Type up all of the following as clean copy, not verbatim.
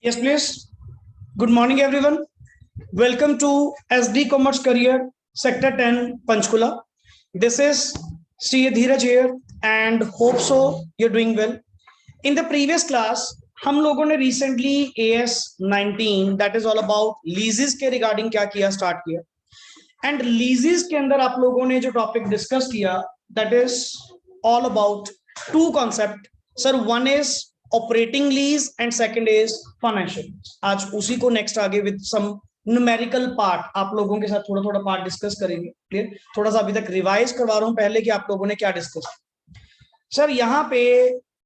Yes, please. Good morning, everyone. Welcome to SD Commerce Career Sector 10, Panchkula. This is CA Dheeraj here, and hope so you're doing well. In the previous class, हम लोगों ने recently AS19 that is all about leases के regarding क्या किया start किया. And leases के अंदर आप लोगों ने जो topic discuss किया that is all about two concept. Sir, one is operating lease and second is financial. आज उसी को नेक्स्ट आगे विद सम न्यूमेरिकल पार्ट आप लोगों के साथ थोड़ा थोड़ा पार्ट डिस्कस करेंगे. क्लियर? थोड़ा सा अभी तक रिवाइज करवा रहा हूं पहले कि आप लोगों ने क्या डिस्कस. सर यहाँ पे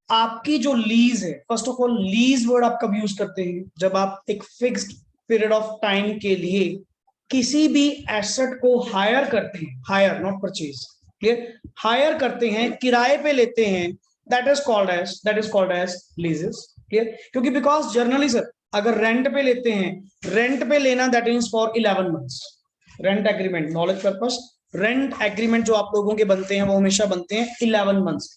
आपकी जो लीज है, first of all lease word आप कब यूज करते हैं? जब आप एक फिक्स्ड पीरियड ऑफ टाइम के लिए किसी भी एसेट को हायर करते हैं, hire not purchase, clear, hire करते हैं, किराए पे लेते हैं, that is called as leases. Clear? क्योंकि because generally sir अगर रेंट पे लेते हैं, रेंट पे लेना that means for 11 months. Rent agreement, knowledge purpose, rent agreement जो आप लोगों के बनते हैं वो हमेशा बनते हैं 11 months.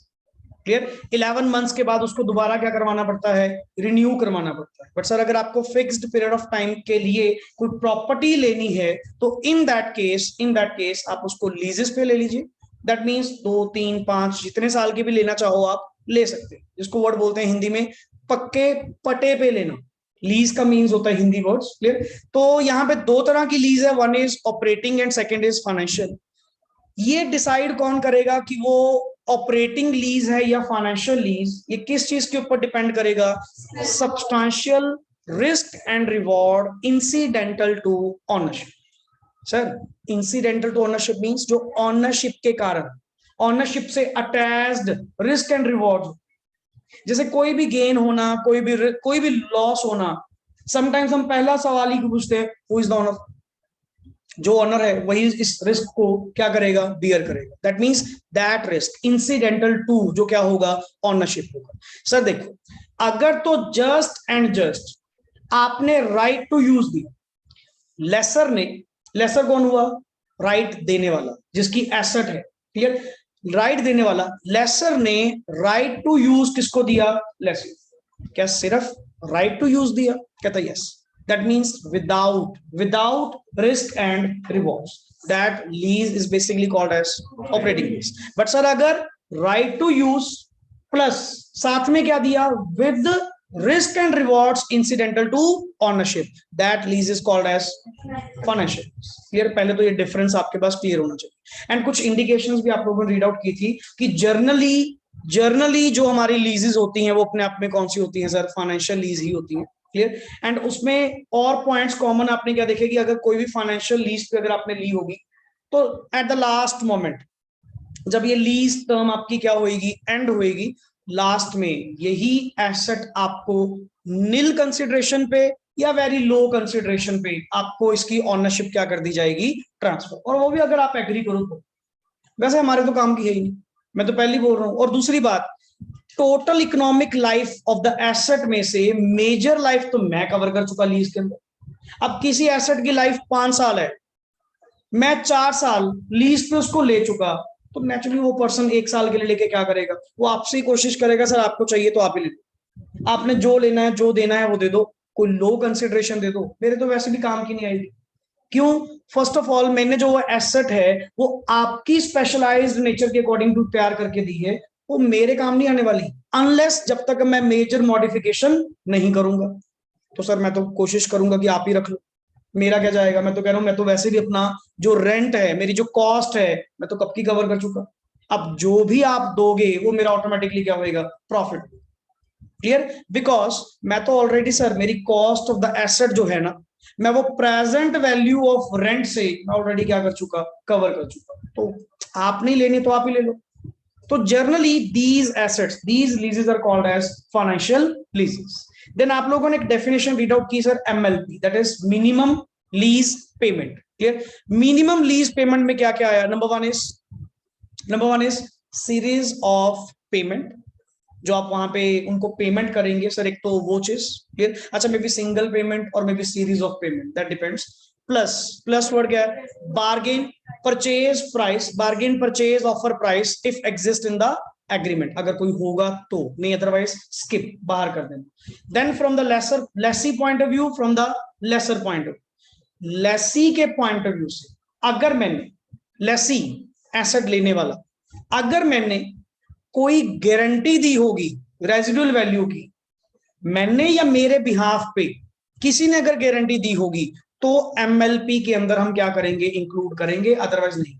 क्लियर? 11 months के बाद उसको दोबारा क्या करवाना पड़ता है? रिन्यू करवाना पड़ता है. बट सर अगर आपको फिक्स्ड पीरियड ऑफ टाइम के लिए कोई प्रॉपर्टी लेनी है तो इन दैट केस आप उसको लीजेस पे ले लीजिए. दैट मीन्स 2, 3, 5 जितने साल की भी लेना चाहो आप ले सकते हैं. जिसको वर्ड बोलते हैं हिंदी में पक्के पटे पे लेना. लीज का मीन्स होता है हिंदी वर्ड्स. क्लियर? तो यहाँ पे दो तरह की लीज है, one is operating and second is financial. ये डिसाइड कौन करेगा कि वो ऑपरेटिंग लीज है या फाइनेंशियल लीज? ये किस चीज के ऊपर डिपेंड करेगा? Substantial risk and reward incidental to ownership. Sir incidental to ownership means जो ऑनरशिप के कारण, ऑनरशिप से अटैच्ड रिस्क एंड रिवॉर्ड, जैसे कोई भी गेन होना, कोई भी लॉस होना. समटाइम्स हम पहला सवाल ही पूछते हैं हु इज द ऑनर. जो ऑनर है वही इस रिस्क को क्या करेगा? बियर करेगा. That means that risk incidental to जो क्या होगा? ऑनरशिप होगा. सर देखो, अगर तो जस्ट एंड जस्ट आपने राइट टू यूज दिया, लेसर ने, लेसर कौन हुआ? राइट देने वाला, जिसकी एसेट है. क्लियर? राइट देने वाला, लेसर ने राइट टू यूज किसको दिया? लेसर. क्या सिर्फ राइट टू यूज दिया? कहता yes. That means without risk and rewards. That lease is basically called as operating lease. But sir अगर राइट टू यूज प्लस साथ में क्या दिया? With risk and rewards incidental to ownership, that lease is called as financial. Clear? पहले तो ये difference आपके पास clear होना चाहिए. एंड कुछ इंडिकेशंस भी आप लोगों ने रीड आउट की थी कि जर्नली जो हमारी लीजेस होती हैं वो अपने आप में कौन सी होती हैं? सर फाइनेंशियल लीज ही होती है. क्लियर? एंड उसमें और पॉइंट्स कॉमन आपने क्या देखे कि अगर कोई भी फाइनेंशियल लीज पे अगर आपने ली होगी तो एट द लास्ट मोमेंट जब ये लीज टर्म आपकी क्या होगी? एंड होगी, लास्ट में यही एसेट आपको नील कंसिडरेशन पे या वेरी लो कंसिडरेशन पे आपको इसकी ऑनरशिप क्या कर दी जाएगी? ट्रांसफर. और वो भी अगर आप एग्री करो तो. वैसे हमारे तो काम की है ही नहीं, मैं तो पहले बोल रहा हूं. और दूसरी बात, total economic life of the asset में से मेजर लाइफ तो मैं कवर कर चुका लीज के अंदर. अब किसी एसेट की लाइफ 5 साल है, मैं 4 साल लीज पे उसको ले चुका, तो नेचुरली वो पर्सन 1 साल के लिए लेके क्या करेगा? वो आपसे ही कोशिश करेगा सर आपको चाहिए तो आप ही ले लो, आपने जो लेना है जो देना है वो दे दो, कोई लो कंसिडरेशन दे दो. मेरे तो वैसे भी काम की नहीं आएगी. क्यों? फर्स्ट ऑफ ऑल मैंने जो वो एसेट है वो आपकी स्पेशलाइज्ड नेचर के अकॉर्डिंग टू तैयार करके दी है, वो मेरे काम नहीं आने वाली अनलेस जब तक मैं मेजर मॉडिफिकेशन नहीं करूंगा. तो सर मैं तो कोशिश करूंगा कि आप ही रख लो, मेरा क्या जाएगा? मैं तो कह रहा हूं मैं तो वैसे भी अपना जो रेंट है, मेरी जो कॉस्ट है, मैं तो कब की कवर कर चुका. अब जो भी आप दोगे वो मेरा ऑटोमेटिकली क्या होएगा? प्रॉफिट. क्लियर? बिकॉज मैं तो ऑलरेडी सर मेरी कॉस्ट ऑफ द एसेट जो है ना, मैं वो प्रेजेंट वैल्यू ऑफ रेंट से मैं ऑलरेडी क्या कर चुका? कवर कर चुका. तो आप नहीं लेनी तो आप ही ले लो. तो generally these assets, these leases are called as financial leases. Then आप लोगों ने एक डेफिनेशन रीड आउट की sir, MLP, that is minimum lease payment. Clear? Minimum lease payment में क्या क्या आया? Number one is series of payment, जो आप वहां पे उनको पेमेंट करेंगे. सर एक तो वो चीज. क्लियर? अच्छा, मे बी सिंगल पेमेंट और may be series of payment, that depends. Plus word क्या है? Bargain purchase price, bargain purchase offer price if exist in the agreement, अगर कोई होगा तो, नहीं अदरवाइज स्किप, बाहर कर देना। Then from the lessor lessee point of view, from the lessor point of view, lessee के पॉइंट ऑफ व्यू से, अगर मैंने लेसी एसेट लेने वाला, अगर मैंने कोई गारंटी दी होगी रेजिडुअल वैल्यू की, मैंने या मेरे बिहाफ पे किसी ने अगर गारंटी दी होगी, तो एमएलपी के अंदर हम क्या करेंगे, इंक्लूड करेंगे, अदरवाइज नहीं।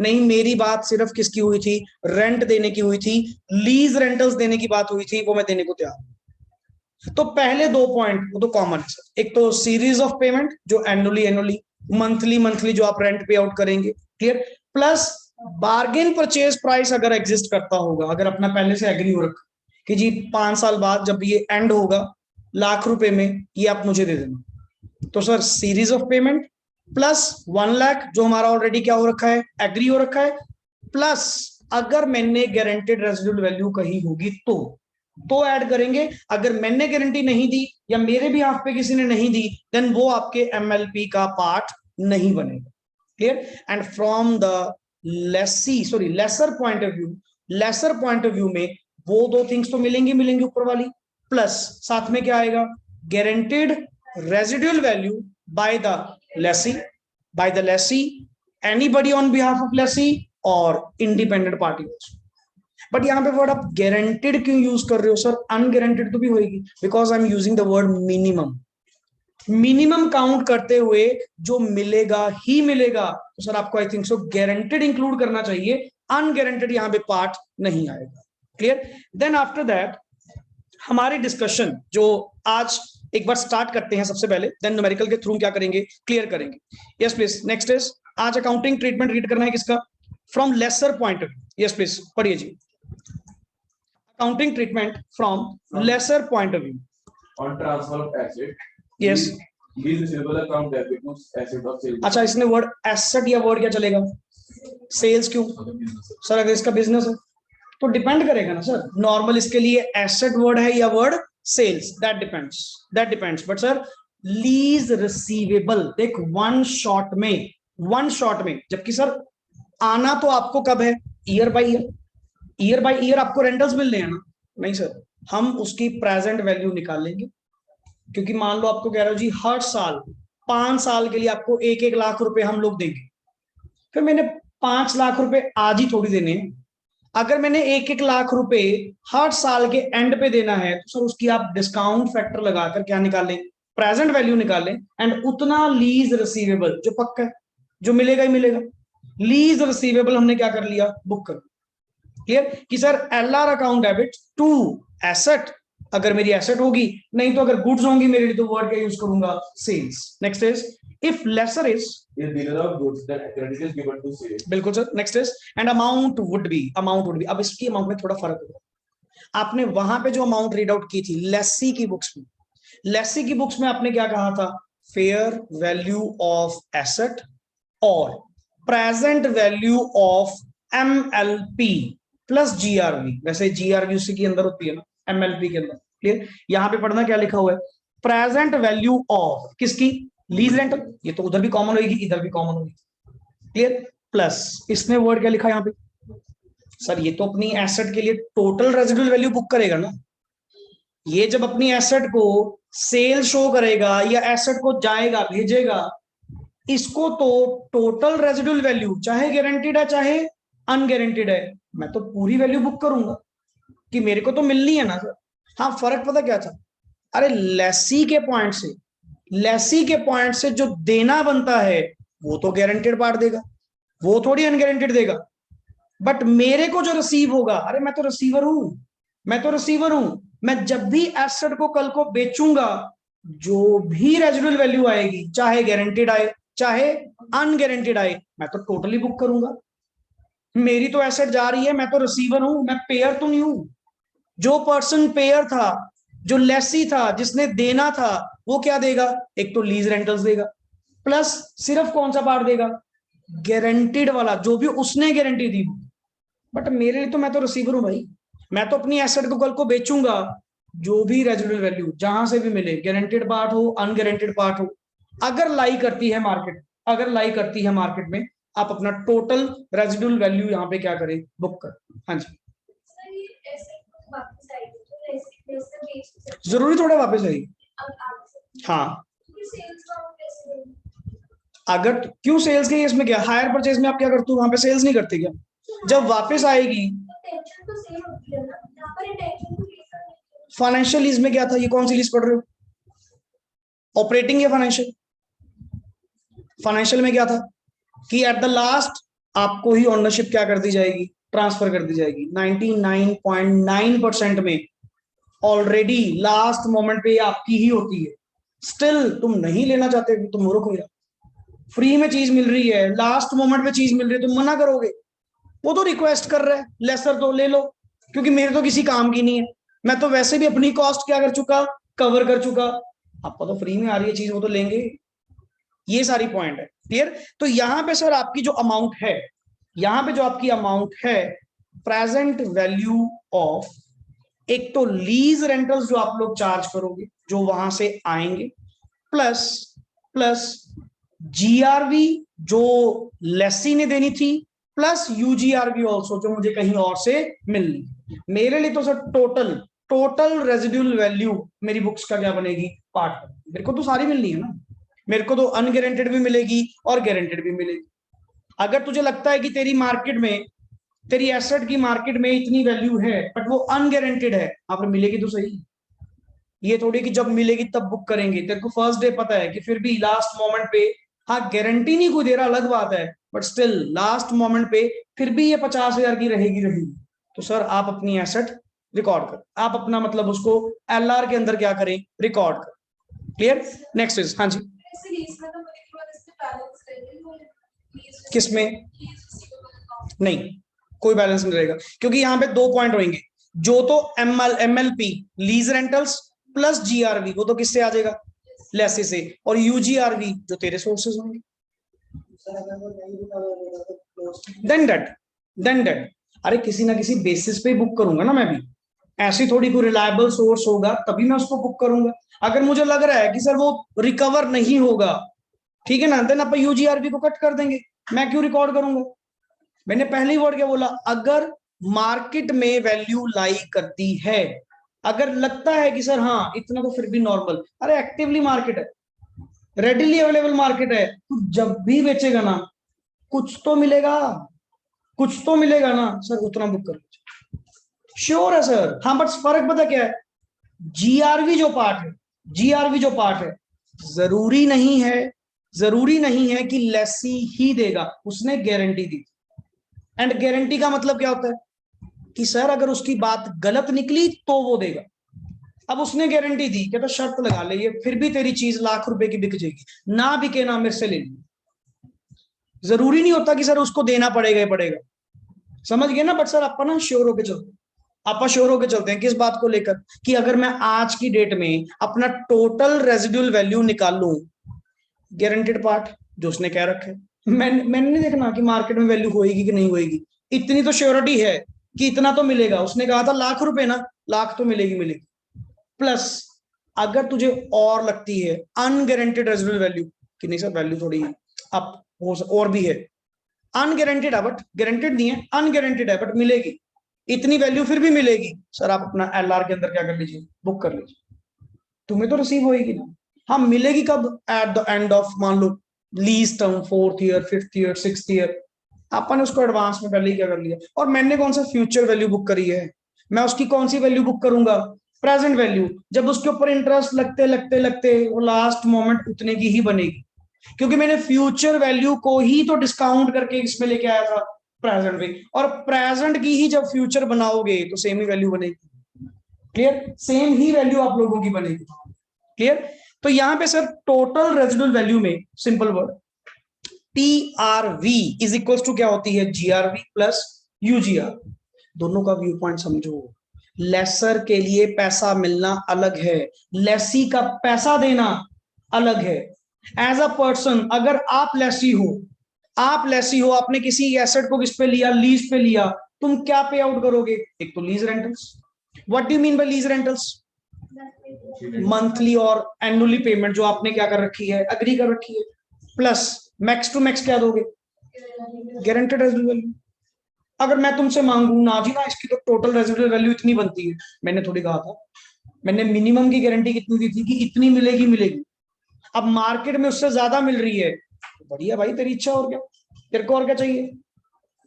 नहीं, मेरी बात सिर्फ किसकी हुई थी, रेंट देने की हुई थी, लीज रेंटल्स देने की बात हुई थी, वो मैं देने को तैयार। तो पहले दो पॉइंट वो तो कॉमन है, एक तो सीरीज ऑफ पेमेंट जो एनुअली मंथली जो आप रेंट पे आउट करेंगे, clear, plus bargain purchase price अगर एग्जिस्ट करता होगा, अगर अपना पहले से एग्री हो रखा कि जी 5 साल बाद जब ये एंड होगा ₹1,00,000 में ये आप मुझे दे देना, तो sir series of payment plus 1,00,000 जो हमारा ऑलरेडी क्या हो रखा है, एग्री हो रखा है, प्लस अगर मैंने गारंटेड रेजिडुअल वैल्यू कही होगी तो ऐड करेंगे। अगर मैंने गारंटी नहीं दी या मेरे भी हाथ पे किसी ने नहीं दी, देन वो आपके एमएलपी का पार्ट नहीं बनेगा, clear. And from the lessor point of view में वो दो थिंग्स तो मिलेंगी ऊपर वाली, प्लस साथ में क्या आएगा, guaranteed residual value by the lessee, anybody on behalf of lessee और इंडिपेंडेंट पार्टी। बट यहाँ पे वर्ड आप गारंटेड क्यों यूज कर रहे हो सर, अनगारंटेड तो भी होगी, because I am using the word minimum count करते हुए जो मिलेगा ही मिलेगा, तो सर आपको I think so guaranteed include करना चाहिए, अनगारंटेड यहाँ पे पार्ट नहीं आएगा, क्लियर। देन आफ्टर दैट हमारी डिस्कशन जो आज एक बार स्टार्ट करते हैं सबसे पहले, देन न्यूमेरिकल के थ्रू क्या करेंगे, क्लियर करेंगे। यस प्लीज, नेक्स्ट इज आज अकाउंटिंग ट्रीटमेंट रीड करना है किसका, from lessor point of view. Yes please पढ़िए जी, accounting treatment from lessor point of view on transfer of asset. Yes, lease receivable account debit to asset of sales. अच्छा इसमें word asset या word क्या चलेगा, सेल्स क्यों sir, अगर इसका बिजनेस है तो डिपेंड करेगा ना सर, नॉर्मल इसके लिए एसेट वर्ड है या word sales, that depends. But sir lease receivable, देख वन शॉट में, जबकि सर आना तो आपको कब है, ईयर बाय ईयर आपको रेंटल्स मिल रहे हैं ना, नहीं सर, हम उसकी प्रेजेंट वैल्यू निकालेंगे, क्योंकि मान लो आपको कह रहा हूं जी हर साल 5 साल के लिए आपको 1-1 लाख रुपए हम लोग देंगे, फिर मैंने 5 लाख रुपए आज ही थोड़ी देने हैं, अगर मैंने 1-1 लाख रुपए हर साल के एंड पे देना है, तो सर उसकी आप डिस्काउंट फैक्टर लगाकर क्या निकालें, प्रेजेंट वैल्यू निकालें, एंड उतना लीज रिसीवेबल जो पक्का है, जो मिलेगा ही मिलेगा, लीज रिसीवेबल हमने क्या कर लिया, बुक कर, क्लियर, कि sir LR account debit to asset, अगर मेरी एसेट होगी, नहीं तो अगर गुड्स होंगी मेरे लिए तो वर्ड क्या यूज करूंगा, sales. Next is if lessor is dealer of goods that credit is given to sale। बिल्कुल sir, next is and amount would be, अब इसकी अमाउंट में थोड़ा फर्क होगा। आपने वहां पे जो अमाउंट रीड आउट की थी लेसी की बुक्स में आपने क्या कहा था, फेयर वैल्यू ऑफ एसेट और present value of MLP plus GRV, वैसे जीआरवी उसी के अंदर होती है ना, एमएलपी के अंदर, क्लियर। यहां पे पढ़ना क्या लिखा हुआ है, प्रेजेंट वैल्यू ऑफ किसकी, लीज रेंटल, ये तो उधर भी कॉमन होगी इधर भी कॉमन होगी, क्लियर, प्लस इसमें वर्ड क्या लिखा है यहाँ पे, सर ये तो अपनी एसेट के लिए टोटल रेजिडुअल वैल्यू बुक करेगा ना, ये जब अपनी एसेट को सेल शो करेगा या एसेट को जाएगा भेजेगा, इसको तो टोटल रेजिडुअल वैल्यू चाहे गारंटीड है चाहे अनगारंटीड है, मैं तो पूरी वैल्यू बुक करूंगा कि मेरे को तो मिलनी है ना सर। हाँ फर्क पता क्या था, अरे लेसी के पॉइंट से जो देना बनता है वो तो गारंटेड पार्ट देगा, वो थोड़ी अनगारंटेड देगा, बट मेरे को जो रिसीव होगा, अरे मैं तो रिसीवर हूं, मैं जब भी एसेट को कल को बेचूंगा, जो भी रेजिडुअल वैल्यू आएगी चाहे गारंटेड आए चाहे अनगारंटेड आए, मैं तो टोटली बुक करूंगा। मेरी तो एसेट जा रही है, मैं तो रिसीवर हूं, मैं पेयर तो नहीं हूं। जो पर्सन पेयर था, जो लेसी था, जिसने देना था, वो क्या देगा, एक तो लीज रेंटल्स देगा, प्लस सिर्फ कौन सा पार्ट देगा, गारंटीड वाला, जो भी उसने गारंटी दी। बट मेरे लिए तो मैं तो रिसीवर हूं भाई, मैं तो अपनी एसेट को कल को बेचूंगा, जो भी रेजिडुअल वैल्यू जहां से भी मिले, गारंटेड पार्ट हो अनगारंटेड पार्ट हो, अगर लाई करती है मार्केट में, आप अपना टोटल रेजिडुअल वैल्यू यहाँ पे क्या करें, बुक कर। हाँ जी जरूरी थोड़ा वापस आएगी। हाँ, अगर क्यों सेल्स के इसमें क्या, हायर परचेज में आप क्या करते हो, वहां पे सेल्स नहीं करते क्या? जब वापस आएगी फाइनेंशियल लीज में क्या था, ये कौन सी लीज पढ़ रहे हो, ऑपरेटिंग या फाइनेंशियल? फाइनेंशियल में क्या था कि एट द लास्ट आपको ही ओनरशिप क्या कर दी जाएगी, ट्रांसफर कर दी जाएगी। 99.9% में ऑलरेडी लास्ट मोमेंट पे आपकी ही होती है। स्टिल तुम नहीं लेना चाहते, तुम मूर्ख हो, फ्री में चीज मिल रही है, लास्ट मोमेंट पे चीज मिल रही है, तुम मना करोगे? वो तो रिक्वेस्ट कर रहा है लेसर तो ले लो, क्योंकि मेरे तो किसी काम की नहीं है, मैं तो वैसे भी अपनी कॉस्ट क्या कर चुका, कवर कर चुका, आपको तो फ्री में आ रही है चीज, वो तो लेंगे। ये सारी पॉइंट है, क्लियर? तो यहां पे सर आपकी जो अमाउंट है, यहां पे जो आपकी अमाउंट है, प्रेजेंट वैल्यू ऑफ, एक तो लीज रेंटल्स जो आप लोग चार्ज करोगे जो वहां से आएंगे, प्लस प्लस जीआरवी जो लेसी ने देनी थी, प्लस यूजीआरवी ऑल्सो जो मुझे कहीं और से मिलनी। मेरे लिए तो सर टोटल रेजिडुअल वैल्यू मेरी बुक्स का क्या बनेगी, पार्ट। मेरे को तो सारी मिलनी है ना, मेरे को तो अनगारंटेड भी मिलेगी और गारंटेड भी मिलेगी। अगर तुझे लगता है कि तेरी मार्केट में, तेरी एसेट की मार्केट में इतनी वैल्यू है बट वो अनगारंटेड है, आप मिलेगी तो सही। ये थोड़ी कि जब मिलेगी तब बुक करेंगे, तेरे को फर्स्ट डे पता है कि फिर भी लास्ट मोमेंट पे, हाँ गारंटी नहीं कोई दे रहा अलग बात है, बट स्टिल लास्ट मोमेंट पे फिर भी ये 50,000 की रहेगी। तो सर आप अपनी एसेट रिकॉर्ड कर, आप अपना मतलब उसको एलआर के अंदर क्या करें, रिकॉर्ड कर। क्लियर? नेक्स्ट इज, हाँ जी, किसमें? नहीं, कोई बैलेंस नहीं रहेगा, क्योंकि यहाँ पे 2 पॉइंट होंगे, जो तो MLP lease rentals plus GRV, वो तो किससे आ जाएगा, लेसी से, और यूजीआरवी जो तेरे सोर्सेज होंगे। देन डेट अरे किसी ना किसी बेसिस पे बुक करूंगा ना मैं भी, ऐसी थोड़ी कोई रिलायबल सोर्स होगा तभी मैं उसको बुक करूंगा। अगर मुझे लग रहा है कि सर वो रिकवर नहीं होगा, ठीक है ना, देन आप यूजीआरवी को कट कर देंगे, मैं क्यों रिकॉर्ड करूंगा? मैंने पहले ही वर्ड क्या बोला, अगर मार्केट में वैल्यू लाई करती है, अगर लगता है कि सर हाँ इतना तो फिर भी नॉर्मल, अरे एक्टिवली मार्केट है, रेडिली अवेलेबल मार्केट है, तो जब भी बेचेगा ना कुछ तो मिलेगा, कुछ तो मिलेगा ना सर, उतना बुक कर, श्योर है सर। हाँ बट फर्क पता क्या है, जीआरवी जो पार्ट है, जीआरवी जो पार्ट है, जरूरी नहीं है कि लेसी ही देगा, उसने गारंटी दी। एंड गारंटी का मतलब क्या होता है कि सर अगर उसकी बात गलत निकली तो वो देगा। अब उसने गारंटी दी, कहता शर्त लगा ले, ये फिर भी तेरी चीज लाख रुपए की बिक जाएगी, ना बिके ना मेरे से ले ली। जरूरी नहीं होता कि सर उसको देना पड़ेगा ही पड़ेगा, समझ गए ना? बट सर आप ना श्योर होके चलते, आप श्योर होके चलते हैं किस बात को लेकर, कि अगर मैं आज की डेट में अपना टोटल रेजिडुअल वैल्यू निकाल लूं, गारंटेड पार्ट जो उसने कह रखा है, मैंने नहीं देखना कि मार्केट में वैल्यू होएगी कि नहीं होएगी, इतनी तो श्योरिटी है कि इतना तो मिलेगा, उसने कहा था लाख रुपए ना, लाख तो मिलेगी। प्लस अगर तुझे और लगती है अनगारंटेड रेजिडुअल वैल्यू कि नहीं सर वैल्यू थोड़ी अप हो और भी है, अनगारंटेड है बट गारंटेड नहीं है, अनगारंटेड है बट मिलेगी, इतनी वैल्यू फिर भी मिलेगी, सर आप अपना एलआर के अंदर क्या कर लीजिए, बुक कर लीजिए, तुम्हें तो रिसीव होएगी ना। हाँ मिलेगी कब, एट द एंड ऑफ मान लो lease term, 4th year 5th year 6th year, अपन उसको एडवांस में पहले ही क्या कर लिया। और मैंने कौन सा फ्यूचर वैल्यू बुक करी है, मैं उसकी कौन सी वैल्यू बुक करूंगा, प्रेजेंट वैल्यू। जब उसके ऊपर इंटरेस्ट लगते वो लास्ट मोमेंट उतने की ही बनेगी, क्योंकि मैंने फ्यूचर वैल्यू को ही तो डिस्काउंट करके इसमें लेके आया था प्रेजेंट में, और प्रेजेंट की ही जब फ्यूचर बनाओगे तो सेम ही वैल्यू बनेगी। क्लियर? सेम ही वैल्यू आप लोगों की बनेगी। क्लियर? तो यहां पे सर टोटल रेजिडुअल वैल्यू में simple word TRV is equal to क्या होती है, जीआरवी प्लस यूजीआर। दोनों का व्यू पॉइंट समझो, लेसर के लिए पैसा मिलना अलग है, लेसी का पैसा देना अलग है। एज अ पर्सन अगर आप लेसी हो, आपने किसी एसेट को किस पे लिया, लीज पे लिया, तुम क्या पे आउट करोगे, एक तो lease rentals. What do you mean by lease rentals? Monthly और एनुअली पेमेंट जो आपने क्या कर रखी है, अग्री कर रखी है, प्लस मैक्स टू मैक्स क्या दोगे, गारंटेड रेजिडुअल वैल्यू। अगर मैं तुमसे मांगू ना जी ना इसकी तो टोटल रेजिडुअल वैल्यू इतनी बनती है, मैंने थोड़ी कहा था, मैंने मिनिमम की गारंटी कितनी दी थी कि इतनी मिलेगी मिलेगी, अब मार्केट में उससे ज्यादा मिल रही है, बढ़िया भाई, तेरी इच्छा, और क्या, तेरे को और क्या चाहिए।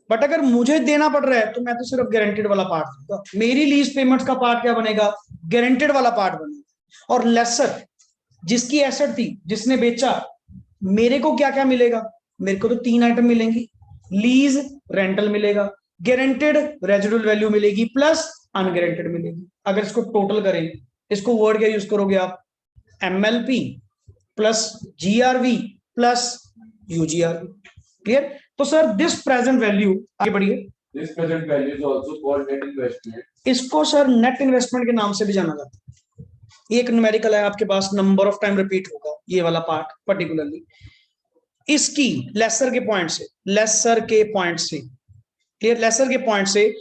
बट अगर मुझे देना पड़ रहा है तो मैं तो सिर्फ गारंटेड वाला पार्ट दूंगा, मेरी लीज पेमेंट्स का पार्ट क्या बनेगा, गारंटेड वाला पार्ट बनेगा। और लेसर जिसकी एसेट थी, जिसने बेचा, मेरे को क्या क्या मिलेगा, मेरे को तो 3 आइटम मिलेंगी, लीज रेंटल मिलेगा, गारंटेड रेजिडुअल वैल्यू मिलेगी, प्लस अनगारंटेड मिलेगी। अगर इसको टोटल करें, इसको वर्ड क्या यूज करोगे आप, MLP plus GRV plus UGRV. Clear. तो सर दिस प्रेजेंट वैल्यू, आगे बढ़िए, This present value is also called net investment. इसको सर नेट इन्वेस्टमेंट के नाम से भी जाना जाता है। ये एक न्यूमेरिकल है आपके पास, नंबर ऑफ टाइम रिपीट होगा ये वाला पार्ट पर्टिकुलरली। इसकी लेसर के पॉइंट से, लेसर के पॉइंट से, क्लियर, लेसर के पॉइंट से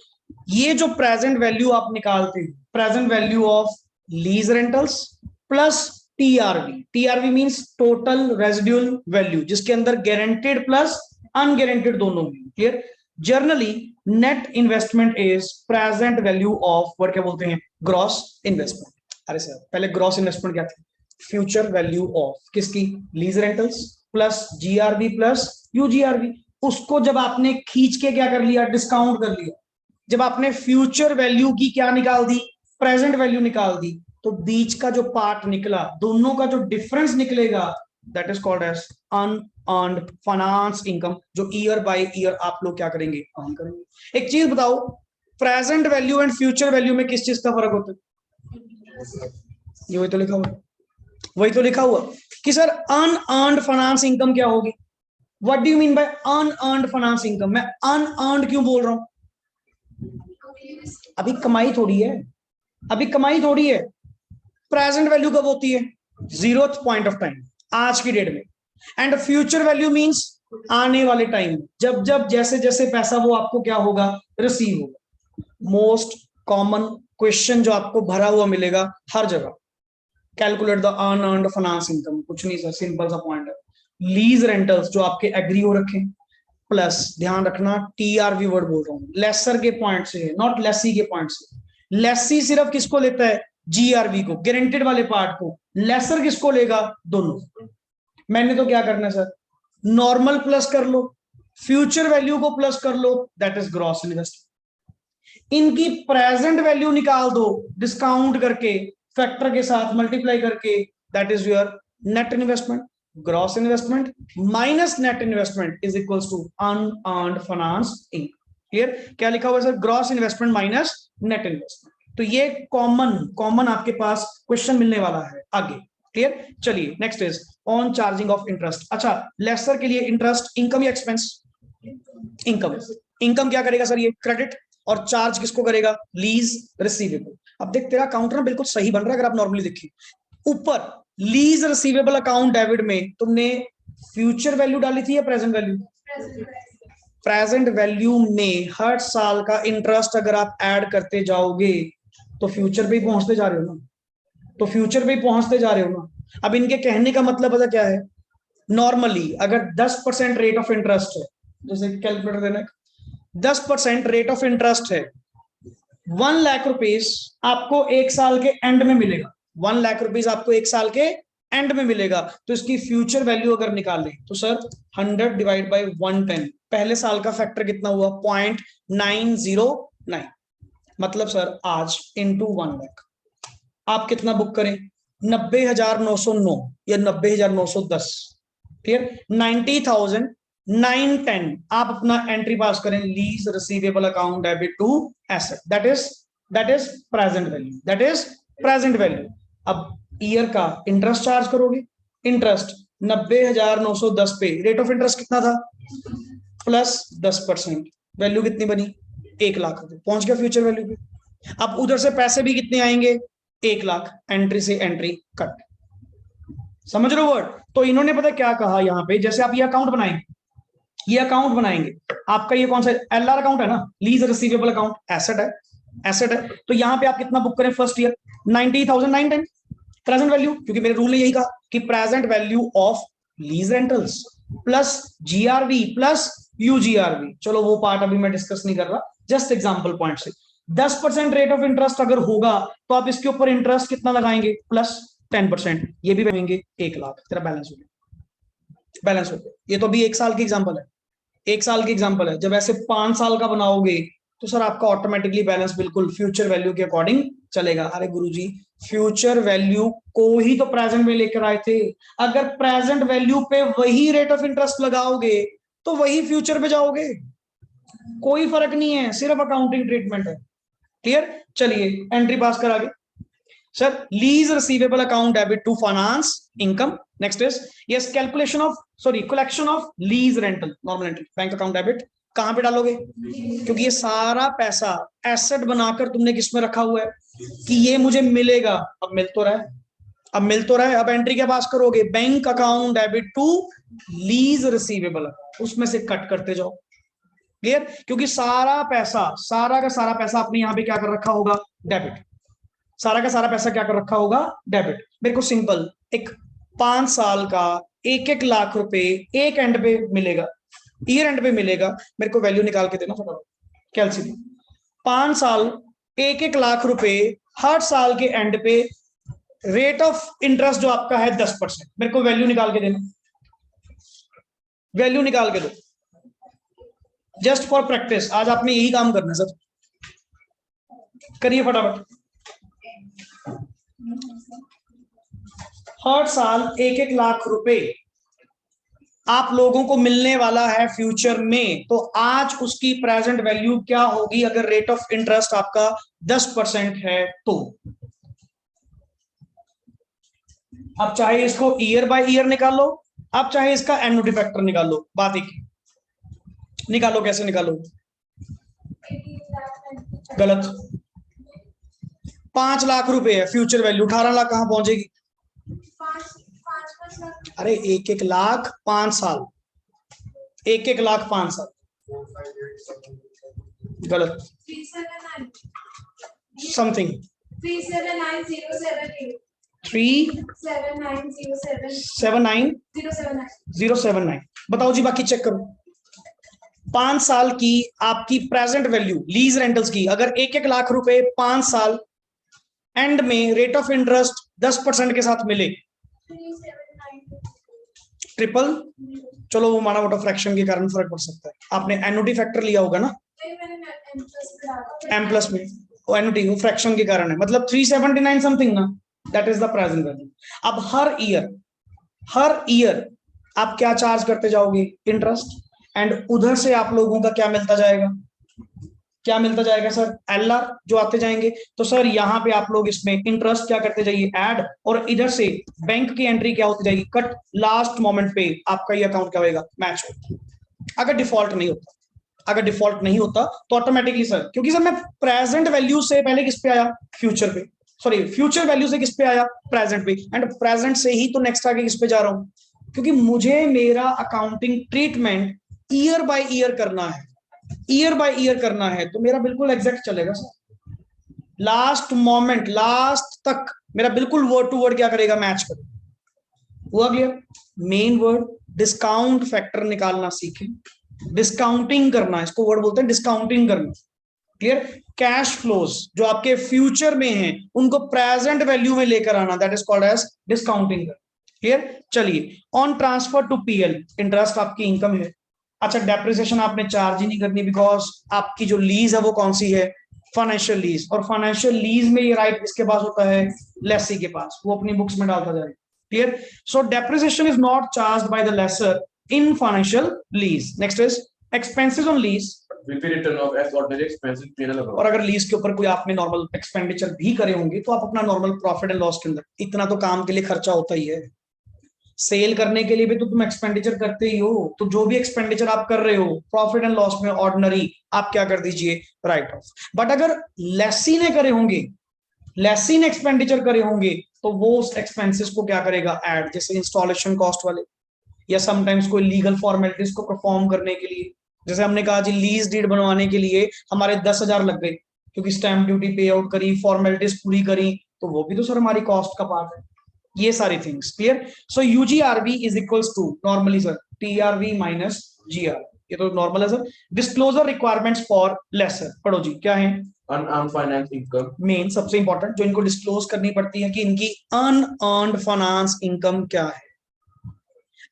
ये जो प्रेजेंट वैल्यू आप निकालते हैं, present value of lease rentals plus TRV, TRV means total residual value, जिसके अंदर गारंटेड प्लस अनगारंटेड दोनों हैं। Clear. Generally net investment is present value of word, क्या बोलते हैं, ग्रॉस इन्वेस्टमेंट। अरे सर पहले ग्रॉस इन्वेस्टमेंट क्या थी, फ्यूचर वैल्यू ऑफ किसकी, lease rentals plus GRV plus UGRV. उसको जब आपने खींच के क्या कर लिया, डिस्काउंट कर लिया, जब आपने फ्यूचर वैल्यू की क्या निकाल दी, प्रेजेंट वैल्यू निकाल दी, तो बीच का जो पार्ट निकला, दोनों का जो डिफरेंस निकलेगा, that is called as unearned finance income, जो ईयर बाय ईयर आप लोग क्या करेंगे, अर्न करेंगे। एक चीज बताओ, present value and future value में किस चीज का फर्क होता है, ये वही तो लिखा हुआ, वही तो लिखा हुआ कि सर अनअर्न्ड फाइनेंस इनकम क्या होगी। What do you mean by unearned finance income, मैं अनअर्न्ड क्यों बोल रहा हूं, अभी कमाई थोड़ी है, अभी कमाई थोड़ी है। प्रेजेंट वैल्यू कब होती है, 0th पॉइंट ऑफ टाइम, आज की डेट में। एंड फ्यूचर वैल्यू मींस आने वाले टाइम, जब जब जैसे जैसे पैसा वो आपको क्या होगा, रिसीव होगा। मोस्ट कॉमन क्वेश्चन जो आपको भरा हुआ मिलेगा हर जगह, calculate the unearned finance income, कुछ नहीं सर, सिंपल सा पॉइंट है, लीज रेंटल्स जो आपके एग्री हो रखे, प्लस ध्यान रखना टीआरवी वर्ड बोल रहा हूं, लेसर के पॉइंट से, नॉट लेसी के पॉइंट से। लेसी सिर्फ किसको लेता है, जीआरवी को, गारंटेड वाले पार्ट को। लेसर किसको लेगा, दोनों। मैंने तो क्या करना है सर, नॉर्मल प्लस कर लो, फ्यूचर वैल्यू को प्लस कर लो, दैट इज ग्रॉस इन्वेस्टमेंट। इनकी प्रेजेंट वैल्यू निकाल दो डिस्काउंट करके, फैक्टर के साथ मल्टीप्लाई करके, that is your net investment. Gross investment minus net investment is equals to unearned finance income. Clear. क्या लिखा हुआ है sir, gross investment minus net investment. तो ये कॉमन आपके पास क्वेश्चन मिलने वाला है आगे। क्लियर। चलिए next is on charging of interest. अच्छा, लेसर के लिए इंटरेस्ट इनकम या एक्सपेंस, इनकम। इनकम क्या करेगा सर, ये क्रेडिट, और चार्ज किसको करेगा, लीज रिसीवेबल। अब देख तेरा अकाउंट ना बिल्कुल सही बन रहा है, अगर आप नॉर्मली देखिए ऊपर लीज रिसीवेबल अकाउंट डेबिट में तुमने फ्यूचर वैल्यू डाली थी या प्रेजेंट वैल्यू, प्रेजेंट वैल्यू में हर साल का इंटरेस्ट अगर आप ऐड करते जाओगे तो फ्यूचर पे ही पहुंचते जा रहे हो ना, तो फ्यूचर पे ही पहुंचते जा रहे हो ना। अब इनके कहने का मतलब पता क्या है, नॉर्मली अगर 10% रेट ऑफ इंटरेस्ट है, जैसे कैलकुलेटर देना, 10% रेट ऑफ इंटरेस्ट है, 1 लाख रुपीस आपको एक साल के एंड में मिलेगा, 1 लाख रुपीस आपको एक साल के एंड में मिलेगा। तो इसकी फ्यूचर वैल्यू अगर निकाल लें तो सर 100 डिवाइड बाई 110, पहले साल का फैक्टर कितना हुआ, 0.909, मतलब सर आज इंटू 1 लाख आप कितना बुक करें, 90,909 या 90,910। क्लियर। 90,910 आप अपना एंट्री पास करें, lease receivable account debit to asset, that is present value, that is present value. अब ईयर का इंटरेस्ट चार्ज करोगे, इंटरेस्ट 90,910 पे रेट ऑफ इंटरेस्ट कितना था, प्लस 10%, वैल्यू कितनी बनी, 1 लाख रुपए, पहुंच गया फ्यूचर वैल्यू पे। अब उधर से पैसे भी कितने आएंगे, 1 लाख, एंट्री से एंट्री कट, समझ रहे हो वर्ड। तो इन्होंने पता क्या कहा यहाँ पे, जैसे आप ये अकाउंट बनाएंगे, ये अकाउंट बनाएंगे, आपका ये कौन सा एलआर अकाउंट है ना, लीज रिसीवेबल अकाउंट, एसेट है, एसेट है। तो यहाँ पे आप कितना बुक करें फर्स्ट ईयर, 90,910 प्रेजेंट वैल्यू, क्योंकि मेरे रूल ने यही कहा कि present value of lease rentals plus GRV plus UGRV. चलो वो पार्ट अभी मैं डिस्कस नहीं कर रहा, जस्ट एग्जांपल पॉइंट से। 10% रेट ऑफ इंटरेस्ट अगर होगा तो आप इसके ऊपर इंटरेस्ट कितना लगाएंगे, प्लस 10%, ये भी रहेंगे 1 लाख, तेरा बैलेंस हो गया, बैलेंस हो गया। ये तो अभी 1 साल की एग्जांपल है, 1 साल की एग्जांपल है। जब ऐसे 5 साल का बनाओगे तो सर आपका ऑटोमेटिकली बैलेंस बिल्कुल फ्यूचर वैल्यू के अकॉर्डिंग चलेगा। अरे गुरुजी, फ्यूचर वैल्यू को ही तो प्रेजेंट में लेकर आए थे, अगर प्रेजेंट वैल्यू पे वही रेट ऑफ इंटरेस्ट लगाओगे तो वही फ्यूचर पे जाओगे, कोई फर्क नहीं है, सिर्फ अकाउंटिंग ट्रीटमेंट है। क्लियर? चलिए एंट्री पास करा आगे। Sir lease receivable account debit to finance income. Next is yes calculation of collection of lease rental, normal entry, bank account debit कहां पे डालोगे, क्योंकि ये सारा पैसा एसेट बनाकर तुमने किस में रखा हुआ है कि ये मुझे मिलेगा, अब मिल तो रहा है, अब मिल तो रहा है। अब एंट्री क्या पास करोगे, bank account debit to lease receivable, उसमें से कट करते जाओ। क्लियर? क्योंकि सारा पैसा, सारा का सारा पैसा आपने यहां पे क्या कर रखा होगा, डेबिट, सारा का सारा पैसा क्या कर रखा होगा, डेबिट। मेरे को सिंपल एक 5 साल का 1-1 लाख रुपए एक एंड पे मिलेगा, ईयर एंड पे मिलेगा, मेरे को वैल्यू निकाल के देना फटाफट कैलसी। 5 साल 1-1 लाख रुपए, हर साल के एंड पे रेट ऑफ इंटरेस्ट जो आपका है 10%, मेरे को वैल्यू निकाल के देना, वैल्यू निकाल के दो, जस्ट फॉर प्रैक्टिस। आज आपने यही काम करना है सर, करिए फटाफट। हर साल 1-1 लाख रुपए आप लोगों को मिलने वाला है फ्यूचर में, तो आज उसकी प्रेजेंट वैल्यू क्या होगी अगर रेट ऑफ इंटरेस्ट आपका 10% है तो। आप चाहे इसको ईयर बाय ईयर निकालो, आप चाहे इसका एन्युटी फैक्टर निकालो, बात एक निकालो, कैसे निकालो, गलत। 5 लाख रुपए है फ्यूचर वैल्यू, 18 लाख कहां पहुंचेगी, अरे 1-1 लाख 5 साल, 1-1 लाख 5 साल, गलत, समथिंग 379,079 बताओ जी, बाकी चेक करो। 5 साल की आपकी प्रेजेंट वैल्यू लीज रेंटल्स की अगर 1-1 लाख रुपए 5 साल एंड में रेट ऑफ इंटरेस्ट 10% के साथ मिले, ट्रिपल, चलो वो माना मोटा फ्रैक्शन के कारण फर्क पड़ सकता है, आपने एन्युटी फैक्टर लिया होगा ना, एम प्लस में वो एन्युटी वो फ्रैक्शन के कारण है, मतलब 379 समथिंग ना, that is the present value. अब हर ईयर आप क्या चार्ज करते जाओगे, इंटरेस्ट, एंड उधर से आप लोगों का क्या मिलता जाएगा, क्या मिलता जाएगा सर, एलआर जो आते जाएंगे। तो सर यहाँ पे आप लोग इसमें इंटरेस्ट क्या करते जाइए, ऐड, और इधर से बैंक की एंट्री क्या होती जाएगी, कट। लास्ट मोमेंट पे आपका ये अकाउंट क्या होगा, मैच होगा। अगर डिफॉल्ट नहीं होता, अगर डिफॉल्ट नहीं होता तो ऑटोमेटिकली सर, क्योंकि सर मैं प्रेजेंट वैल्यू से पहले किस पे आया, फ्यूचर पे, सॉरी फ्यूचर वैल्यू से किस पे आया, प्रेजेंट पे, एंड प्रेजेंट से ही तो नेक्स्ट आगे किस पे जा रहा हूं, क्योंकि मुझे मेरा accounting treatment year by year करना है, ईयर बाय ईयर करना है, तो मेरा बिल्कुल एग्जैक्ट चलेगा सर, लास्ट मोमेंट, लास्ट तक मेरा बिल्कुल वर्ड टू वर्ड क्या करेगा, मैच करेगा। हुआ clear? Main word discount factor निकालना सीखें, डिस्काउंटिंग करना, इसको वर्ड बोलते हैं डिस्काउंटिंग करना। क्लियर? कैश फ्लोज जो आपके फ्यूचर में हैं उनको प्रेजेंट वैल्यू में लेकर आना, that is called as discounting. Clear? चलिए, on transfer to PL, interest आपकी इनकम है। अच्छा, डेप्रिसिएशन आपने चार्ज ही नहीं करनी, बिकॉज आपकी जो लीज है वो कौन सी है, फाइनेंशियल लीज, और फाइनेंशियल लीज में ये राइट किसके पास होता है, लेसी के पास, वो अपनी बुक्स में डालता जाएगा। Clear? So depreciation is not charged by the lessor in financial lease. Next is expenses on lease, will be written off as ordinary expenses P&L account. और अगर लीज के ऊपर कोई आपने नॉर्मल एक्सपेंडिचर भी करे होंगे तो आप अपना नॉर्मल प्रॉफिट एंड लॉस के अंदर, इतना तो काम के लिए खर्चा होता ही है, सेल करने के लिए भी तो तुम एक्सपेंडिचर करते ही हो, तो जो भी एक्सपेंडिचर आप कर रहे हो प्रॉफिट एंड लॉस में ऑर्डिनरी आप क्या कर दीजिए, राइट ऑफ। बट अगर लेसी ने करे होंगे, लेसी ने एक्सपेंडिचर करे होंगे, तो वो उस एक्सपेंसेस को क्या करेगा, ऐड, जैसे इंस्टॉलेशन कॉस्ट वाले, या समटाइम्स कोई लीगल फॉर्मेलिटीज को परफॉर्म करने के लिए, जैसे हमने कहा जी लीज डीड बनवाने के लिए हमारे 10,000 लग गए, क्योंकि स्टैंप ड्यूटी पे आउट करी, फॉर्मेलिटीज पूरी करी, तो वो भी तो सर हमारी कॉस्ट का पार्ट है, ये सारी things. Clear? So UGRB is equals to normally sir TRV minus GR, ये तो नॉर्मल है sir. Disclosure requirements for lessor, पढ़ो जी क्या है, Unearned finance income. मेन सबसे इंपॉर्टेंट जो इनको डिस्क्लोज करनी पड़ती है कि इनकी अनअर्न्ड फाइनेंस इनकम क्या है।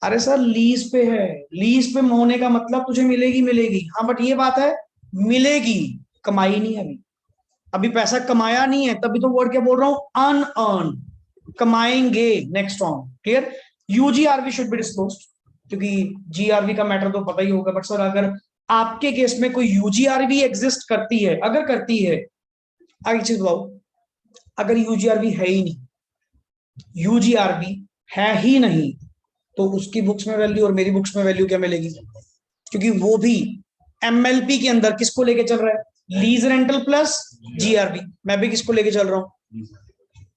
अरे सर लीज पे है, लीज पे होने का मतलब तुझे मिलेगी मिलेगी, हाँ बट ये बात है मिलेगी, कमाई नहीं है अभी, अभी पैसा कमाया नहीं है, तभी तो वर्ड क्या बोल रहा हूं, अनअर्न, कमाएंगे next on. Clear. UGRV should be disclosed, क्योंकि जीआरवी का मैटर तो पता ही होगा, बट सर अगर आपके केस में कोई यूजीआरवी एग्जिस्ट करती है, अगर करती है, आगे चीज बताओ, अगर यूजीआरवी है ही नहीं, यूजीआरवी है ही नहीं, तो उसकी बुक्स में वैल्यू और मेरी बुक्स में वैल्यू क्या मिलेगी, क्योंकि वो भी एमएलपी के अंदर किसको लेके चल रहा है, लीज रेंटल प्लस जीआरबी, मैं भी किसको लेके चल रहा हूं,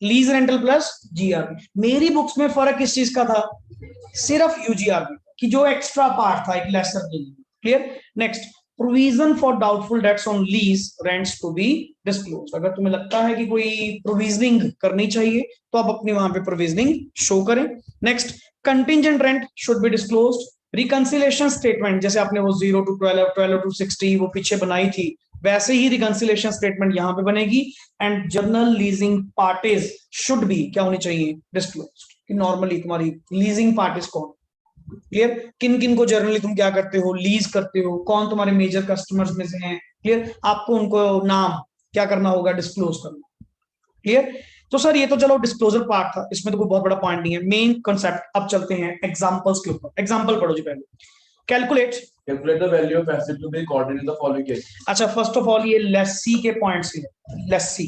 लीज रेंटल प्लस जीआरबी। मेरी बुक्स में फर्क किस चीज का था, सिर्फ यूजीआरबी की जो एक्स्ट्रा पार्ट था, एक lessor. Clear. Next, provision for doubtful debts on lease rents to be disclose. अगर तुम्हें लगता है कि कोई प्रोविजनिंग करनी चाहिए तो आप अपनी वहां पे प्रोविजनिंग शो करें। Next, contingent rent should be disclosed. Reconciliation statement, जैसे आपने वो 0 to 12, 12 to 60 वो पीछे बनाई थी, वैसे ही रिकंसिलेशन स्टेटमेंट यहां पे बनेगी। And journal leasing parties should be क्या होनी चाहिए, डिस्क्लोज, कि नॉर्मली तुम्हारी लीजिंग पार्टीज कौन। क्लियर। किन किन को जर्नली तुम क्या करते हो, लीज करते हो, कौन तुम्हारे मेजर कस्टमर्स में से हैं। क्लियर। आपको उनको नाम क्या करना होगा, डिस्क्लोज करना। क्लियर। तो सर ये तो चलो डिस्क्लोजर पार्ट था, इसमें तो कोई बहुत बड़ा पॉइंट नहीं है, मेन कॉन्सेप्ट। अब चलते हैं एग्जांपल्स के ऊपर। एग्जांपल पढ़ो जी पहले। Calculate Calculate the value of asset to be recorded in the following case. अच्छा, फर्स्ट ऑफ ऑल ये लेसी के पॉइंट से, लेसी।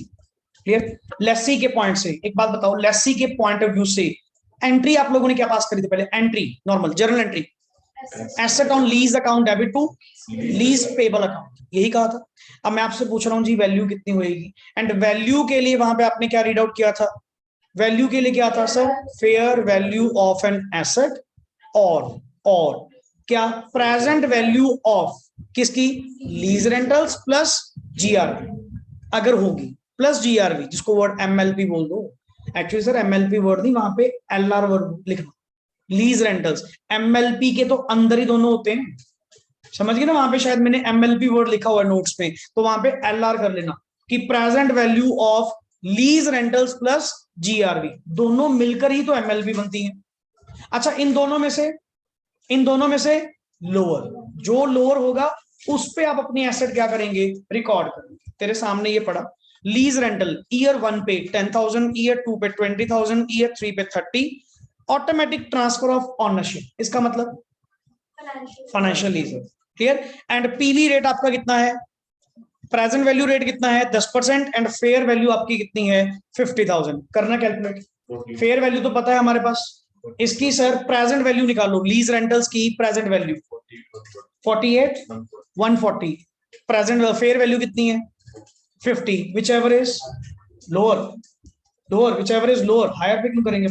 क्लियर। लेसी के पॉइंट से एक बात बताओ, लेसी के पॉइंट ऑफ व्यू से एंट्री आप लोगों ने क्या पास करी थी पहले, entry normal journal entry, asset on lease account debit to lease payable account, यही कहा था। अब मैं आपसे पूछ रहा हूं जी वैल्यू कितनी होगी, एंड वैल्यू के लिए वहां पे आपने क्या रीड आउट किया था, वैल्यू के लिए क्या था sir, fair value of an asset, और क्या, प्रेजेंट वैल्यू ऑफ किसकी, लीज रेंटल्स प्लस जीआरवी, अगर होगी प्लस जीआरवी, जिसको वर्ड एमएलपी बोल दो। एक्चुअली सर एमएलपी वर्ड नहीं, वहां पे एलआर वर्ड लिखना, लीज रेंटल्स। एमएलपी के तो अंदर ही दोनों होते हैं, समझ गए ना, वहां पे शायद मैंने एमएलपी वर्ड लिखा हुआ है नोट्स में, तो वहां पे एलआर कर लेना कि present value of lease rentals plus GRV, दोनों मिलकर ही तो एमएलपी बनती है। अच्छा, इन दोनों में से लोअर, जो लोअर होगा उस पे आप अपनी एसेट क्या करेंगे, रिकॉर्ड करेंगे। तेरे सामने ये पड़ा, लीज रेंटल ईयर 1 पे 10,000, ईयर 2 पे 20,000, ईयर 3 पे 30, ऑटोमेटिक ट्रांसफर ऑफ ऑनरशिप, इसका मतलब financial lease. Clear. And PV rate आपका कितना है, प्रेजेंट वैल्यू रेट कितना है 10%, एंड फेयर वैल्यू आपकी कितनी है 50,000। करना कैलकुलेट, फेयर वैल्यू तो पता है हमारे पास, इसकी सर प्रेजेंट वैल्यू निकालो, लीज रेंटल्स की present value 48 140, present fair value कितनी है 50, whichever is lower, whichever is lower, higher पे क्यों करेंगे,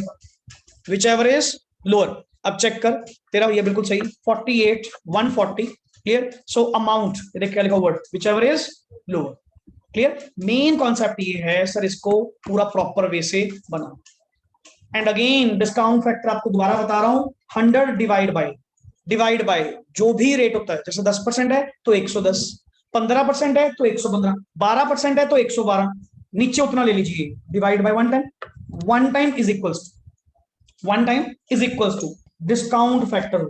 विच एवर इज लोअर। अब चेक कर, तेरा ये बिल्कुल सही, 48 140। क्लियर। सो अमाउंट देख क्या लिखा word, which ever is lower. Clear. Main concept ये है सर, इसको पूरा प्रॉपर वे से बना। एंड अगेन डिस्काउंट फैक्टर आपको दोबारा बता रहा हूं, 100 डिवाइड बाय जो भी रेट होता है, जैसे 10% है तो 110, 15% है तो 115, 12% है तो 112, नीचे उतना ले लीजिए, divide by one time is equals to discount factor.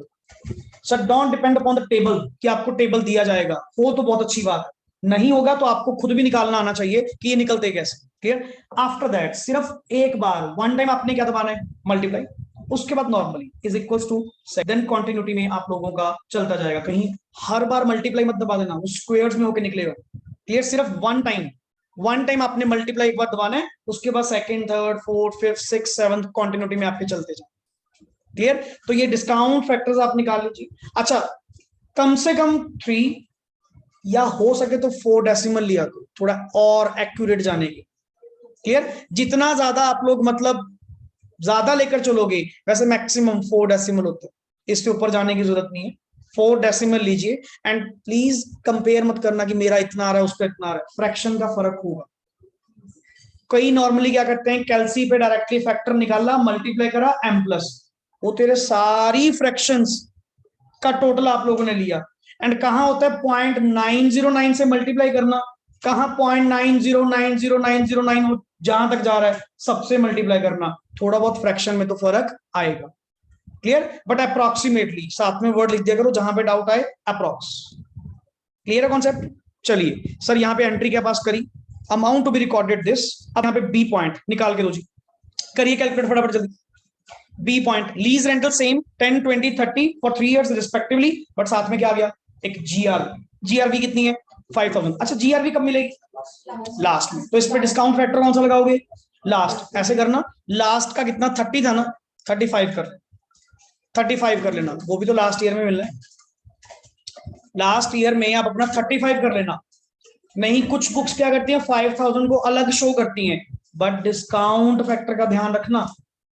Sir don't depend upon the table, कि आपको टेबल दिया जाएगा हो तो बहुत अच्छी बात है, नहीं होगा तो आपको खुद भी निकालना आना चाहिए कि ये निकलते कैसे। क्लियर। आफ्टर दैट सिर्फ एक बार वन टाइम आपने क्या दबाना है, मल्टीप्लाई, उसके बाद normally is equals to, then continuity में आप लोगों का चलता जाएगा, कहीं हर बार मल्टीप्लाई मत दबा देना, वो स्क्वायर्स में होकर निकलेगा। क्लियर। सिर्फ वन टाइम आपने मल्टीप्लाई एक बार दबाना है, उसके बाद second, third, fourth, fifth, six, seventh continuity में आपके चलते जाए। क्लियर। तो ये डिस्काउंट फैक्टर्स आप निकाल लीजिए। अच्छा, कम से कम 3 या हो सके तो 4 डेसिमल लिया करो, थोड़ा और एक्यूरेट जाने की। क्लियर। जितना ज्यादा आप लोग मतलब ज्यादा लेकर चलोगे, वैसे मैक्सिमम 4 डेसिमल होते हैं, इसके ऊपर जाने की जरूरत नहीं है, 4 डेसिमल लीजिए। एंड प्लीज कंपेयर मत करना कि मेरा इतना आ रहा है उसका इतना आ रहा है, फ्रैक्शन का फर्क होगा। कई नॉर्मली क्या करते हैं, कैलसी पे डायरेक्टली फैक्टर निकाला, मल्टीप्लाई करा m प्लस, वो तेरे सारी फ्रैक्शंस का टोटल आप लोगों ने लिया। एंड कहां होता है 0.909 से मल्टीप्लाई करना, कहां 0.90909009 जहां तक जा रहा है सबसे मल्टीप्लाई करना, थोड़ा बहुत फ्रैक्शन में तो फर्क आएगा, क्लियर, बट अप्रोक्सीमेटली साथ में वर्ड लिख दिया करो जहां पे डाउट आए, अप्रोक्स, क्लियर है कॉन्सेप्ट। चलिए सर यहां पे एंट्री क्या पास करी, amount to be recorded this, अब यहां पे बी पॉइंट निकाल के दो जी, करिए कैलकुलेट फटाफट जल्दी। B point lease rental same 10 20 30 for 3 years respectively, but साथ में क्या आ गया एक जीआरवी कितनी है 5000। अच्छा जीआरवी कब मिलेगी लास्ट में, तो इस पे डिस्काउंट फैक्टर कौन सा लगाओगे लास्ट, ऐसे करना, लास्ट का कितना 30 था ना 35 कर लेना, वो भी तो लास्ट ईयर में मिल रहा है, लास्ट ईयर में आप अपना 35 कर लेना। नहीं कुछ बुक्स क्या करती हैं 5000 को अलग शो करती हैं, बट डिस्काउंट फैक्टर का ध्यान रखना,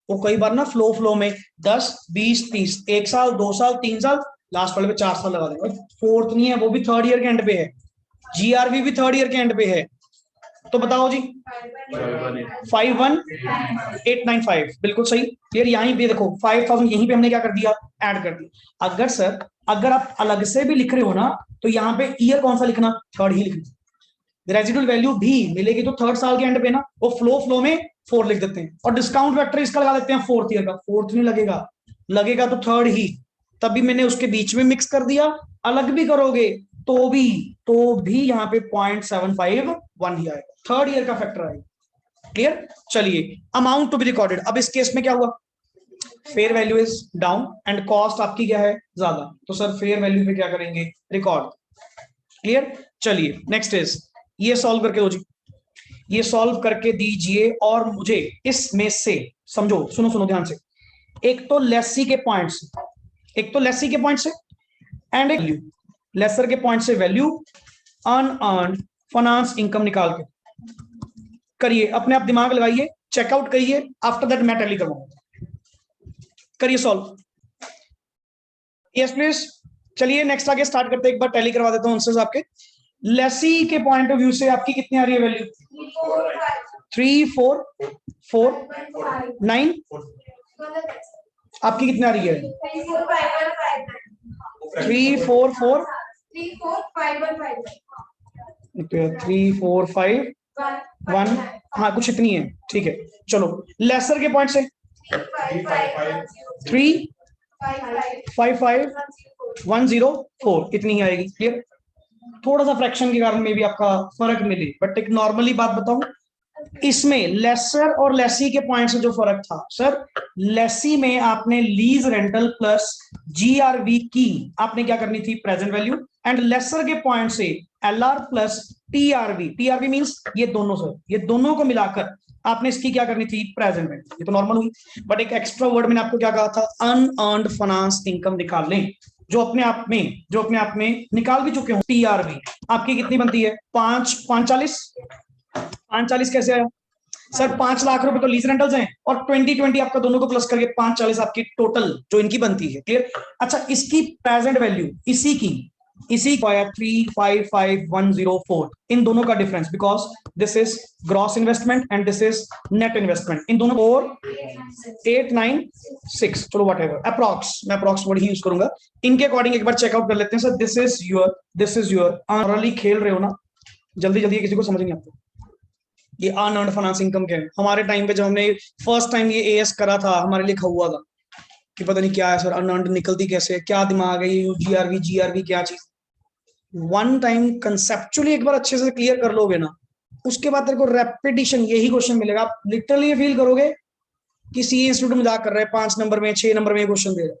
वो कई बार ना फ्लो में 10 20 30 1 साल 2 साल 3 साल, लास्ट वाले पे 4 साल लगा देंगे, फोर्थ नहीं है वो भी थर्ड ईयर के एंड पे है, जीआरवी भी थर्ड ईयर के एंड पे है, तो बताओ जी 51895 बिल्कुल सही, क्लियर। यहीं पे देखो 5000 यहीं पे हमने क्या कर दिया ऐड कर दिया। अगर सर अगर आप अलग से भी लिख रहे हो ना तो यहाँ पे ईयर कौन सा लिखना, थर्ड ही लिखना, रेजिडुअल वैल्यू भी मिलेगी तो थर्ड साल के एंड पे ना, वो फ्लो में 4 लिख देते हैं, और डिस्काउंट फैक्टर इसका लगा देते हैं फोर्थ ईयर का, फोर्थ नहीं लगेगा तो थर्ड ही, तभी मैंने उसके बीच में मिक्स कर दिया, अलग भी करोगे तो भी यहाँ पे 0.751 ही आएगा, थर्ड ईयर का फैक्टर आएगा, क्लियर। चलिए अमाउंट टू बी रिकॉर्डेड, अब इस केस में क्या हुआ, fair value is down and cost आपकी क्या है ज्यादा, तो सर फेयर वैल्यू पे क्या करेंगे रिकॉर्ड, क्लियर। चलिए नेक्स्ट इज ये सॉल्व करके दो जी, ये सॉल्व करके दीजिए, और मुझे इसमें से समझो, सुनो ध्यान से, एक तो लेसी के पॉइंट से एंड एक लेसर के पॉइंट से वैल्यू अनअर्न्ड फाइनेंस इनकम निकाल के करिए, अपने आप दिमाग लगाइए, चेकआउट करिए, आफ्टर दैट मैं टैली करूंगा, करिए सॉल्व, यस प्लीज। चलिए नेक्स्ट आगे स्टार्ट करते हैं, एक बार टैली करवा देता हूं आंसर्स आपके। लेसी के पॉइंट ऑफ व्यू से आपकी कितनी आ रही है वैल्यू, 3 4 4 9, आपकी कितनी आ रही है 3 4 4 3 4 5 1, हाँ कुछ इतनी है, ठीक है। चलो लेसर के पॉइंट से 3 5 5 1 0 4 इतनी ही आएगी, क्लियर। थोड़ा सा फ्रैक्शन के कारण में भी आपका फर्क मिले, बट एक नॉर्मली बात बताऊं, इसमें लेसर और लेसी के पॉइंट से जो फर्क था, सर लेसी में आपने लीज रेंटल प्लस जीआरवी की आपने क्या करनी थी प्रेजेंट वैल्यू, एंड लेसर के पॉइंट से एलआर प्लस टीआरवी मींस ये दोनों, सर ये दोनों को मिलाकर आपने इसकी क्या करनी थी प्रेजेंट वैल्यू, ये तो नॉर्मल हुई, बट एक एक्स्ट्रा वर्ड मैंने आपको क्या कहा था, अनअर्न्ड फाइनेंस इनकम निकाल लें, जो अपने आप में निकाल भी चुके हो। टीआरवी आपकी कितनी बनती है 540 कैसे आया सर, 5 लाख रुपए तो लीज रेंटल्स हैं, और 2020 आपका दोनों को प्लस करके 540 आपकी टोटल जो इनकी बनती है, क्लियर। अच्छा इसकी प्रेजेंट वैल्यू इसी की 355104, इन दोनों का difference, because this is gross investment and this is net investment, इन दोनों 4896, चलो वट एवर, अप्रॉक्स, मैं अप्रॉक्स वर्ड ही यूज करूंगा, इनके अकॉर्डिंग एक बार चेकआउट कर लेते हैं। Sir this is your already खेल रहे हो ना, जल्दी किसी को समझ नहीं आता ये अनअर्न्ड फाइनेंस इनकम क्या है। हमारे टाइम पे जब हमने फर्स्ट टाइम ये एएस करा था, हमारे लिए हुआ था कि पता नहीं क्या है सर, अनअर्न्ड निकलती कैसे, क्या दिमाग है ये जीआरवी क्या चीज, वन टाइम कंसेप्चुअली एक बार अच्छे से क्लियर कर लोगे ना, उसके बाद तेरे को रेपिटेशन यही क्वेश्चन मिलेगा, आप लिटरली ये फील करोगे कि सी इंस्टीट्यूट मजाक कर रहे हैं, 5 नंबर में 6 नंबर में क्वेश्चन दे रहे हैं,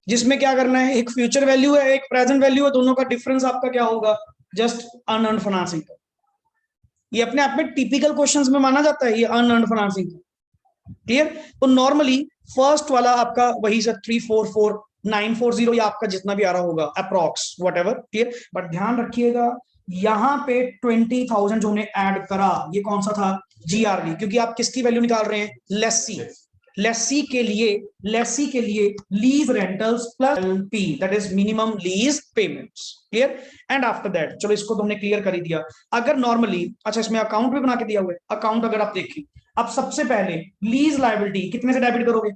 जिसमें क्या करना है, एक फ्यूचर वैल्यू है एक प्रेजेंट वैल्यू है, दोनों का डिफरेंस आपका क्या होगा, जस्ट अनअर्न्ड फाइनेंस इनकम। ये अपने आप में टिपिकल क्वेश्चंस में माना जाता है ये अनअर्न्ड फाइनेंस इनकम, क्लियर। तो नॉर्मली फर्स्ट वाला आपका वही सर 344940 या आपका जितना भी आ रहा होगा अप्रॉक्स व्हाटएवर, क्लियर। बट ध्यान रखिएगा यहाँ पे 20,000 जो हमने ऐड करा ये कौन सा था, जीआरवी, क्योंकि आप किसकी वैल्यू निकाल रहे हैं, लेसी के लिए lease rentals plus LP, that is minimum lease payments, clear. And after that चलो इसको तो हमने क्लियर कर ही दिया। अगर नॉर्मली, अच्छा इसमें अकाउंट भी बना के दिया हुआ है, अकाउंट अगर आप देखें, अब सबसे पहले लीज लायबिलिटी कितने से डेबिट करोगे,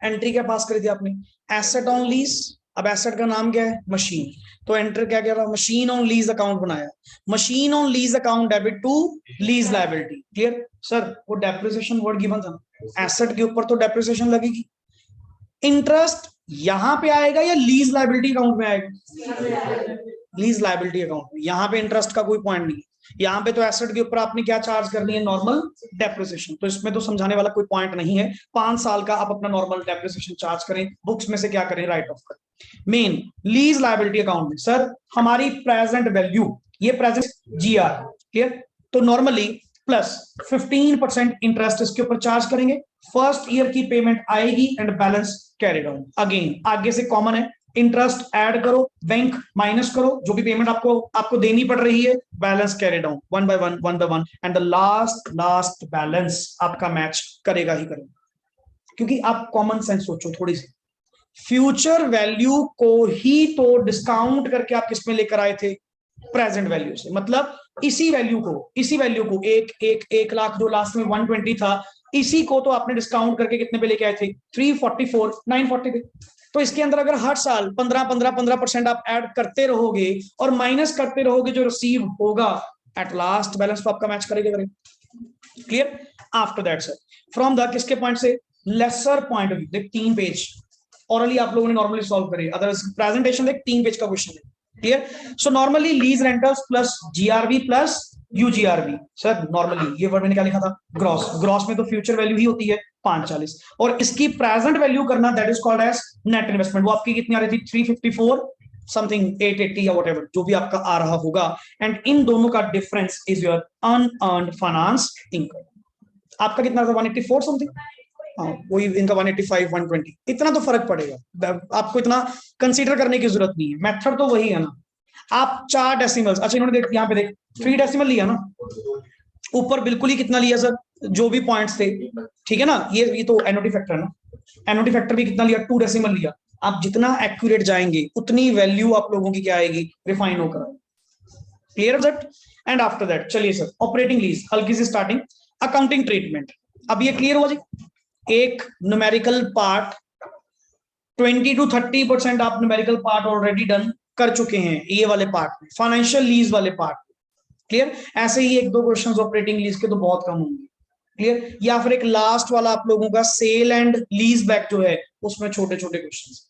एंट्री क्या पास कर दिया आपने, एसेट ऑन लीज, अब एसेट का नाम क्या है? मशीन। तो एंटर क्या कह रहा? मशीन ऑन लीज अकाउंट बनाया, machine on lease account debit to lease liability. Clear sir? वो डेप्रिसिएशन वर्ड गिवन था, एसेट के ऊपर तो डेप्रिसिएशन लगेगी। इंटरेस्ट यहां पे आएगा या लीज लायबिलिटी अकाउंट में आएगा? लीज लायबिलिटी अकाउंट में। यहां पे इंटरेस्ट का कोई पॉइंट नहीं है, यहाँ पे तो एसेट के ऊपर आपने क्या चार्ज करनी है? Normal depreciation. तो इसमें तो समझाने वाला कोई पॉइंट नहीं है। 5 साल का आप अपना नॉर्मल डेप्रिसिएशन चार्ज करें, बुक्स में से क्या करें? राइट ऑफ करें। मेन लीज लायबिलिटी अकाउंट में सर हमारी प्रेजेंट वैल्यू, ये प्रेजेंट जीआर। क्लियर? तो नॉर्मली प्लस 15% इंटरेस्ट इसके ऊपर चार्ज करेंगे। फर्स्ट ईयर की पेमेंट आएगी and balance carry down. Again आगे से कॉमन है, इंटरेस्ट ऐड करो, बैंक माइनस करो, जो भी पेमेंट आपको देनी पड़ रही है, balance carry down one by one and the last balance आपका मैच करेगा ही करेगा। क्योंकि आप कॉमन सेंस सोचो थोड़ी सी, फ्यूचर वैल्यू को ही तो डिस्काउंट करके आप किस में लेकर आए थे? प्रेजेंट वैल्यू से। मतलब इसी वैल्यू को एक लाख जो लास्ट में 120 था, इसी को तो आपने डिस्काउंट करके कितने पे लेके आए थे? 344 940 पे। तो इसके अंदर अगर हर साल 15% आप ऐड करते रहोगे और माइनस करते रहोगे जो रिसीव होगा, एट लास्ट बैलेंस तो आपका मैच करेगा। Clear? After that sir from the किसके पॉइंट से? Lessor point of view. देख 3 पेज ऑरली आप लोगों ने नॉर्मली सॉल्व करे, अदरवाइज प्रेजेंटेशन देख 3 पेज का क्वेश्चन है। Clear? So normally lease rentals plus GRV plus UGRV. Sir normally ये वर्ड मैंने क्या लिखा था? ग्रॉस। ग्रॉस में तो फ्यूचर वैल्यू ही होती है 540 और इसकी प्रेजेंट वैल्यू करना, that is called as net investment. वो आपकी कितनी आ रही थी? 354 समथिंग 880 या व्हाटएवर जो भी आपका आ रहा होगा। एंड इन दोनों का difference is your unearned finance income. आपका कितना था? 184 समथिंग। हाँ वही इनका 185 120, इतना तो फर्क पड़ेगा। आपको इतना कंसीडर करने की जरूरत नहीं है, मेथड तो वही है ना। आप 4 डेसिमल्स, अच्छा इन्होंने देख यहाँ पे देख 3 डेसिमल लिया ना, ऊपर बिल्कुल ही कितना लिया सर? जो भी पॉइंट्स थे, ठीक है ना। ये तो एनओटी फैक्टर है ना, एनओटी फैक्टर भी कितना लिया? 2 डेसिमल लिया। आप जितना एक्यूरेट जाएंगे उतनी वैल्यू आप लोगों की क्या आएगी? रिफाइन होकर। Clear that? And after that चलिए सर ऑपरेटिंग लीज, हल्की सी स्टार्टिंग, अकाउंटिंग ट्रीटमेंट। अब ये क्लियर हुआ जी? एक न्यूमेरिकल पार्ट 20 to 30% आप न्यूमेरिकल पार्ट ऑलरेडी डन कर चुके हैं ये वाले पार्ट में, फाइनेंशियल लीज वाले पार्ट। क्लियर? ऐसे ही 1-2 क्वेश्चंस ऑपरेटिंग लीज के तो बहुत कम होंगे। क्लियर? या फिर एक लास्ट वाला आप लोगों का सेल एंड लीज बैक जो है, उसमें छोटे छोटे क्वेश्चंस।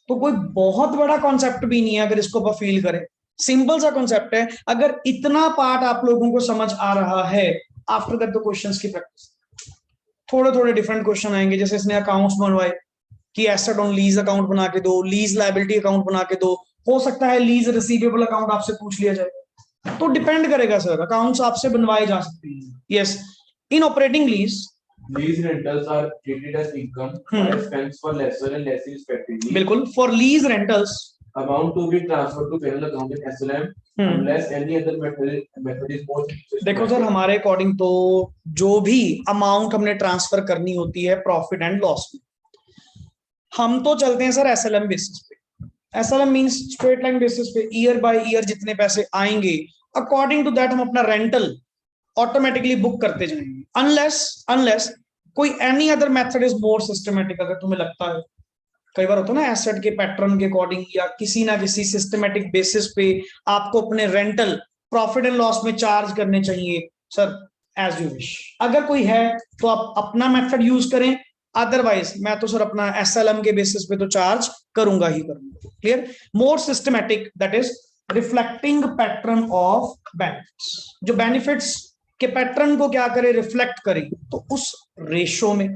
तो कोई बहुत बड़ा कॉन्सेप्ट भी नहीं है अगर इसको आप फील करें, सिंपल सा कॉन्सेप्ट है। अगर इतना पार्ट आप लोगों को समझ आ रहा है, आफ्टर दैट द क्वेश्चंस की प्रैक्टिस। थोड़े थोड़े डिफरेंट क्वेश्चन आएंगे, जैसे इसने अकाउंट्स बनवाए कि एसेट ऑन लीज अकाउंट बना के दो, लीज लायबिलिटी अकाउंट बना के दो, हो सकता है लीज रिसीवेबल अकाउंट आपसे पूछ लिया जाए। तो डिपेंड करेगा सर, अकाउंट्स आपसे बनवाए जा सकते हैं। Yes, in operating lease Lease rentals are treated as income or expense for lessor and lessee respectively. बिल्कुल, for lease rentals Amount to be transferred to payroll account in SLM unless any other method is more. देखो sir हमारे according तो जो भी amount हमने transfer करनी होती है प्रॉफिट एंड लॉस में, हम तो चलते हैं सर एसएलएम बेसिस पे। SLM means straight line basis पे, ईयर बाय ईयर जितने पैसे आएंगे अकॉर्डिंग टू दैट हम अपना रेंटल ऑटोमेटिकली बुक करते जाएंगे। अनलेस कोई any other method is more systematic. अगर तुम्हें लगता है, कई बार होता है ना एसेट के पैटर्न के अकॉर्डिंग या किसी ना किसी सिस्टमेटिक बेसिस पे आपको अपने रेंटल प्रॉफिट एंड लॉस में चार्ज करने चाहिए, सर एज यू विश। अगर कोई है तो आप अपना मेथड यूज करें, अदरवाइज मैं तो सर अपना एसएलएम के बेसिस पे तो चार्ज करूंगा ही करूंगा। Clear? More systematic, that is reflecting pattern of benefits. जो बेनिफिट्स के पैटर्न को क्या करे? रिफ्लेक्ट करे, तो उस रेशो में।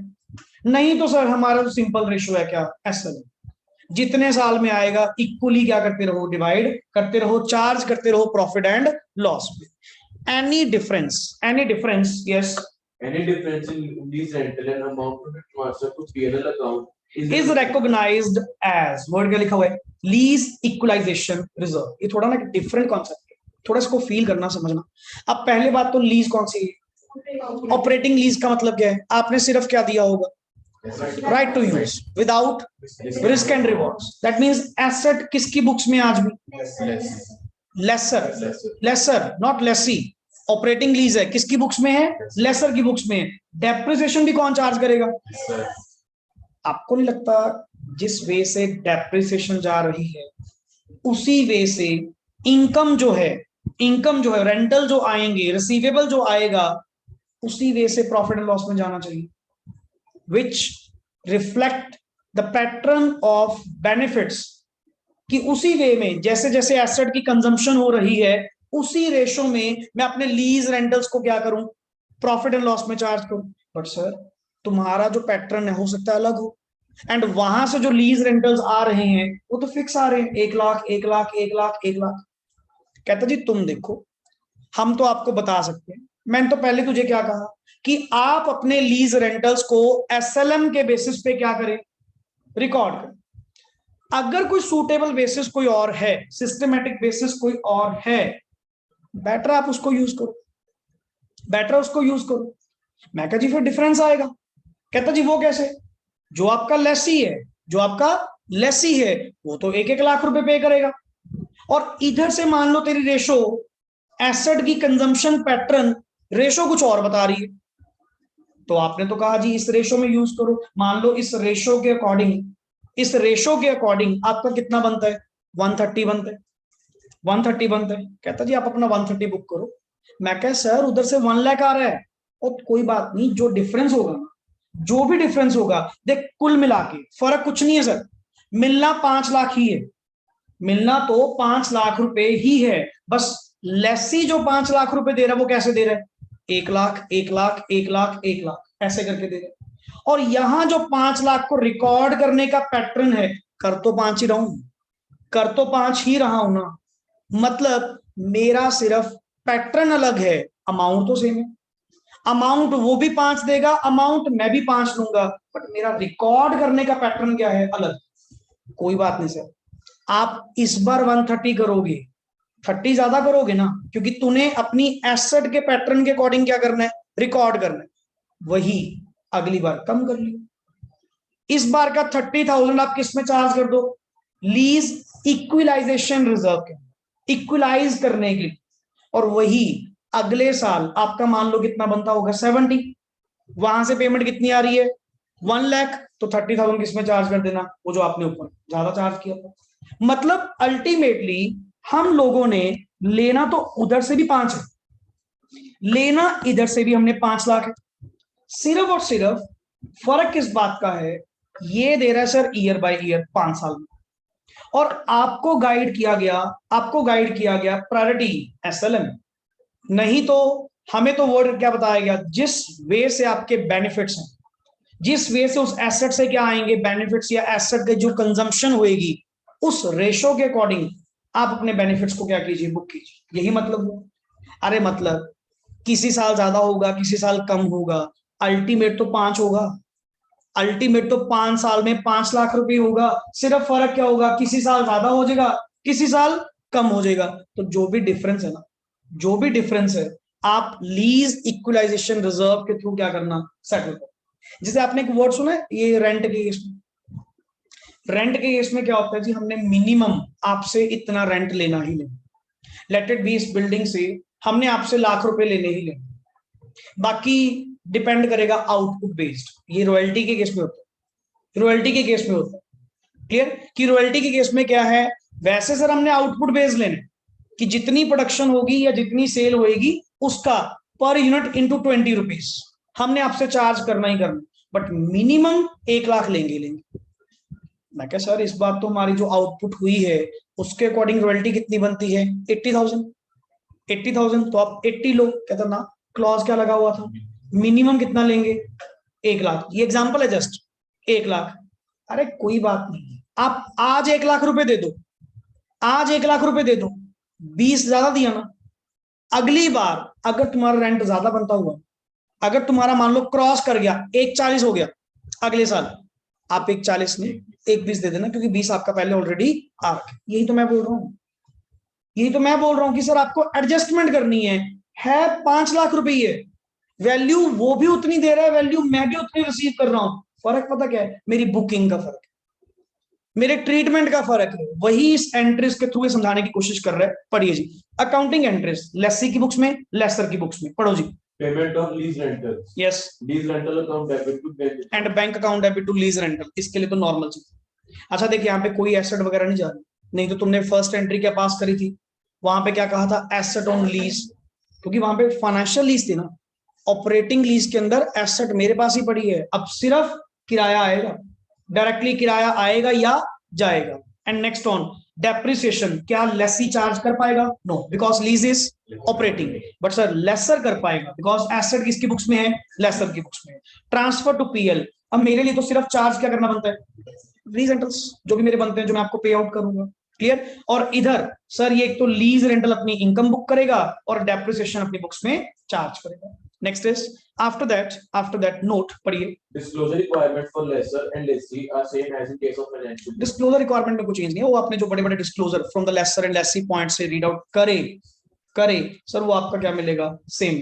नहीं तो सर हमारा तो सिंपल रेशो है क्या? एसएलएम। जितने साल में आएगा इक्वली क्या करते रहो? डिवाइड करते रहो, चार्ज करते रहो प्रॉफिट एंड लॉस पे। Any difference yes, Any difference in lease rental and amount to be transferred to PNL account is recognized as, word क्या लिखा हुआ है? Lease equalization reserve. ये थोड़ा ना डिफरेंट कॉन्सेप्ट है, थोड़ा इसको फील करना समझना। अब पहले बात तो लीज कौन सी है? ऑपरेटिंग लीज का मतलब क्या है? आपने सिर्फ क्या दिया होगा? Right to use without risk and rewards. That means asset किसकी बुक्स में आज भी? Lessor not lessee. Operating lease है किसकी बुक्स में है? लेसर की बुक्स में है। डेप्रिसिएशन भी कौन चार्ज करेगा? आपको नहीं लगता जिस वे से डेप्रिसिएशन जा रही है उसी वे से इनकम जो है रेंटल जो आएंगे, रिसीवेबल जो आएगा, उसी वे से प्रॉफिट एंड लॉस में जाना चाहिए, which reflect the pattern of benefits, कि उसी वे में जैसे जैसे एसेट की कंजम्पशन हो रही है उसी रेशो में मैं अपने लीज रेंटल्स को क्या करूं, प्रॉफिट एंड लॉस में चार्ज करूं। बट सर तुम्हारा जो पैटर्न है हो सकता है अलग हो, एंड वहां से जो लीज रेंटल्स आ रहे हैं वो तो फिक्स आ रहे हैं, 1 लाख 1 लाख 1 लाख 1 लाख। कहता जी तुम देखो, हम तो आपको बता सकते हैं, मैंने तो पहले तुझे क्या कहा कि आप अपने लीज रेंटल्स को एसएलएम के बेसिस पे क्या करें, रिकॉर्ड करें। अगर कोई सूटेबल बेसिस कोई और है, सिस्टमेटिक बेसिस कोई और है, बेटर आप उसको यूज करो, बेटर उसको यूज करो। मैं कहा जी फिर डिफरेंस आएगा। कहता जी वो कैसे, जो आपका लेसी है, जो आपका लेसी है वो तो 1-1 लाख रुपए पे करेगा, और इधर से मान लो तेरी रेशो एसेट की कंजम्पशन पैटर्न रेशो कुछ और बता रही है, तो आपने तो कहा जी इस रेशो में यूज करो। मान लो इस रेशो के अकॉर्डिंग आपका कितना बनता है, 130 बनता है, 130 बनता है। कहता जी आप अपना 130 बुक करो। मैं कह सर उधर से 1 लाख आ रहा है, और कोई बात नहीं, जो डिफरेंस होगा ना, जो भी डिफरेंस होगा, देख कुल मिला के फर्क कुछ नहीं है सर, मिलना 5 लाख ही है, मिलना तो 5 लाख रुपए ही है, बस लेसी जो 5 लाख रुपए दे रहा है वो कैसे दे रहा है, 1 लाख 1 लाख 1 लाख 1 लाख ऐसे करके दे रहा है। और यहां जो 5 लाख को रिकॉर्ड करने का पैटर्न है, कर तो 5 ही रहा हूं, कर तो 5 ही रहा हूं ना, मतलब मेरा सिर्फ पैटर्न अलग है, अमाउंट तो सेम है, अमाउंट वो भी 5 देगा, अमाउंट मैं भी 5 लूंगा, बट मेरा रिकॉर्ड करने का पैटर्न क्या है, अलग। कोई बात नहीं सर, आप इस बार 130 करोगे, 30 ज्यादा करोगे ना, क्योंकि तूने अपनी एसेट के पैटर्न के अकॉर्डिंग क्या करना है, रिकॉर्ड करना है, वही अगली बार कम कर लियो। इस बार का 30,000 आप किस में चार्ज कर दो, लीज इक्विलाइजेशन रिजर्व के, इक्विलाइज करने के लिए, और वही अगले साल आपका मान लो कितना बनता होगा, 70, वहां से पेमेंट कितनी आ रही है, 1 लाख, तो 30,000 किस में चार्ज कर देना, वो जो आपने ऊपर ज्यादा चार्ज किया था। मतलब अल्टीमेटली हम लोगों ने लेना तो उधर से भी 5 है, लेना इधर से भी हमने 5 लाख है, सिर्फ और सिर्फ फर्क किस बात का है, ये दे रहा है सर ईयर बाय ईयर 5 साल में, और आपको गाइड किया गया प्रायोरिटी एसएलएम, नहीं तो हमें तो वर्ड क्या बताया गया, जिस वे से आपके बेनिफिट्स हैं, जिस वे से उस एसेट से क्या आएंगे बेनिफिट्स, या एसेट की जो कंजम्पशन होएगी उस रेशो के अकॉर्डिंग आप अपने बेनिफिट्स को क्या कीजिए, बुक कीजिए, यही मतलब हुआ। अरे मतलब किसी साल ज्यादा होगा, किसी साल कम होगा, अल्टीमेट तो 5 होगा, अल्टीमेट तो 5 साल में 5 लाख रुपए होगा, सिर्फ फर्क क्या होगा, किसी साल ज्यादा हो जाएगा, किसी साल कम हो जाएगा। तो जो भी डिफरेंस है ना, जो भी डिफरेंस है, आप लीज इक्वलाइजेशन रिजर्व के थ्रू क्या करना, सेटल कर। जैसे आपने एक वर्ड सुना है, ये रेंट के केस में, रेंट के केस में क्या होता है जी, हमने मिनिमम आपसे इतना रेंट लेना ही लेना, लेट इट बी इस बिल्डिंग से हमने आपसे लाख रुपए लेने ही लेने, बाकी डिपेंड करेगा आउटपुट बेस्ड। ये रॉयल्टी के केस में होता है, रॉयल्टी के केस में होता है, क्लियर, कि रॉयल्टी के केस में क्या है, वैसे सर हमने आउटपुट बेस्ड लेने, कि जितनी प्रोडक्शन होगी या जितनी सेल होगी उसका पर यूनिट इंटू 20 रुपीज हमने आपसे चार्ज करना ही करना, बट मिनिमम 1 लाख लेंगे। मैं क्या सर इस बार तो हमारी जो आउटपुट हुई है उसके अकॉर्डिंग रॉयल्टी कितनी बनती है, 80,000, तो आप 80 लो। कहता ना क्लॉज क्या लगा हुआ था, मिनिमम कितना लेंगे, 1 लाख, ये एग्जांपल है जस्ट 1 लाख। अरे कोई बात नहीं, आप आज 1 लाख रुपए दे दो, आज 1 लाख रुपए दे दो, 20 ज्यादा दिया ना, अगली बार अगर तुम्हारा रेंट ज्यादा बनता हुआ, अगर तुम्हारा मान लो क्रॉस कर गया 1,40 हो गया, अगले साल आप 1,40 नहीं 1,20 दे देना, क्योंकि 20 आपका पहले ऑलरेडी आ रखा है। यही तो मैं बोल रहा हूं कि सर आपको एडजस्टमेंट करनी है 5 लाख रुपए, वैल्यू वो भी उतनी दे रहा है, वैल्यू मैं भी उतनी रिसीव कर रहा हूं, फर्क पता क्या है, मेरी बुकिंग का फर्क है, मेरे ट्रीटमेंट का फर्क है, वही इस एंट्रीज के थ्रू समझाने की कोशिश कर रहे हैं। पढ़िए जी, अकाउंटिंग एंट्रीज लेसी की बुक्स में, लेसर की बुक्स में, पढ़ो जी। Payment of lease rentals. यस, Lease rental account debit to bank. And bank account debit to lease rental, इसके लिए तो नॉर्मल चीज, अच्छा देखिए, यहाँ पे कोई एसेट वगैरह नहीं जा रही, नहीं तो तुमने फर्स्ट एंट्री क्या पास करी थी, वहां पे क्या कहा था, एसेट ऑन लीज, क्योंकि वहां पे फाइनेंशियल लीज थी ना। ऑपरेटिंग लीज के अंदर एसेट मेरे पास ही पड़ी है, अब सिर्फ किराया आएगा, डायरेक्टली किराया आएगा या जाएगा। एंड नेक्स्ट ऑन डेप्रिसिएशन, क्या लेसी चार्ज कर पाएगा, no, because lease is operating, but sir lessor कर पाएगा बिकॉज एसेट किसकी बुक्स में है, लेसर की बुक्स में। ट्रांसफर टू पीएल, अब मेरे लिए तो सिर्फ चार्ज क्या करना बनता है, लीज रेंटल्स जो भी मेरे बनते हैं, जो मैं आपको पे आउट करूंगा, क्लियर। और इधर सर ये एक तो लीज रेंटल अपनी इनकम बुक करेगा और डेप्रिसिएशन अपनी बुक्स में चार्ज करेगा। Next is after that note पढ़िए। Disclosure requirement for lessor and lessee are same as in case of financial. Disclosure requirement में कुछ चेंज नहीं है, वो आपने जो बड़े बड़े disclosure from the lessor and lessee point से रीड आउट करे सर, वो आपका क्या मिलेगा, सेम।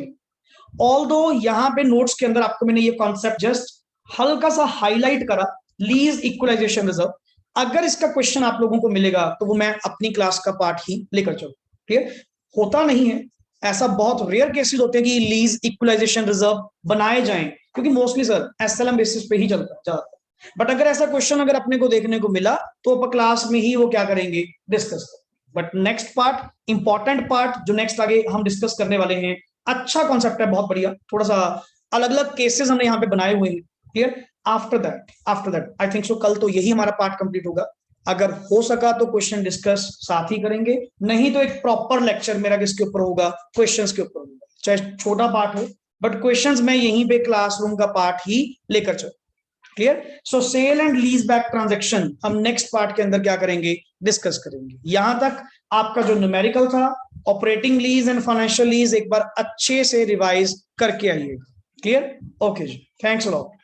ऑल्दो यहाँ पे नोट्स के अंदर आपको मैंने ये कॉन्सेप्ट जस्ट हल्का सा हाईलाइट करा, लीज इक्वलाइजेशन रिजर्व। अगर इसका क्वेश्चन आप लोगों को मिलेगा तो वो मैं अपनी क्लास का पार्ट ही लेकर चलूं, क्लियर। होता नहीं है ऐसा, बहुत रेयर केसेस होते हैं कि लीज इक्वलाइजेशन रिजर्व बनाए जाएं, क्योंकि मोस्टली सर एसएलएम बेसिस पे ही चलता है। बट अगर ऐसा क्वेश्चन अगर अपने को देखने को मिला तो अपन क्लास में ही वो क्या करेंगे, डिस्कस करेंगे। But next part, important part जो नेक्स्ट आगे हम डिस्कस करने वाले हैं, अच्छा कॉन्सेप्ट है, बहुत बढ़िया, थोड़ा सा अलग अलग केसेस हमने यहाँ पे बनाए हुए हैं, clear. After that I think so कल तो यही हमारा पार्ट कंप्लीट होगा। अगर हो सका तो क्वेश्चन डिस्कस साथ ही करेंगे, नहीं तो एक प्रॉपर लेक्चर मेरा किसके ऊपर होगा, क्वेश्चंस के ऊपर होगा, चाहे छोटा पार्ट हो, बट क्वेश्चंस मैं यहीं पे क्लासरूम का पार्ट ही लेकर चलूं, clear. So sale and lease back transaction हम नेक्स्ट पार्ट के अंदर क्या करेंगे, डिस्कस करेंगे। यहां तक आपका जो न्यूमेरिकल था, operating lease and financial lease एक बार अच्छे से रिवाइज करके आइएगा, क्लियर। ओके जी, थैंक्स अ लॉट।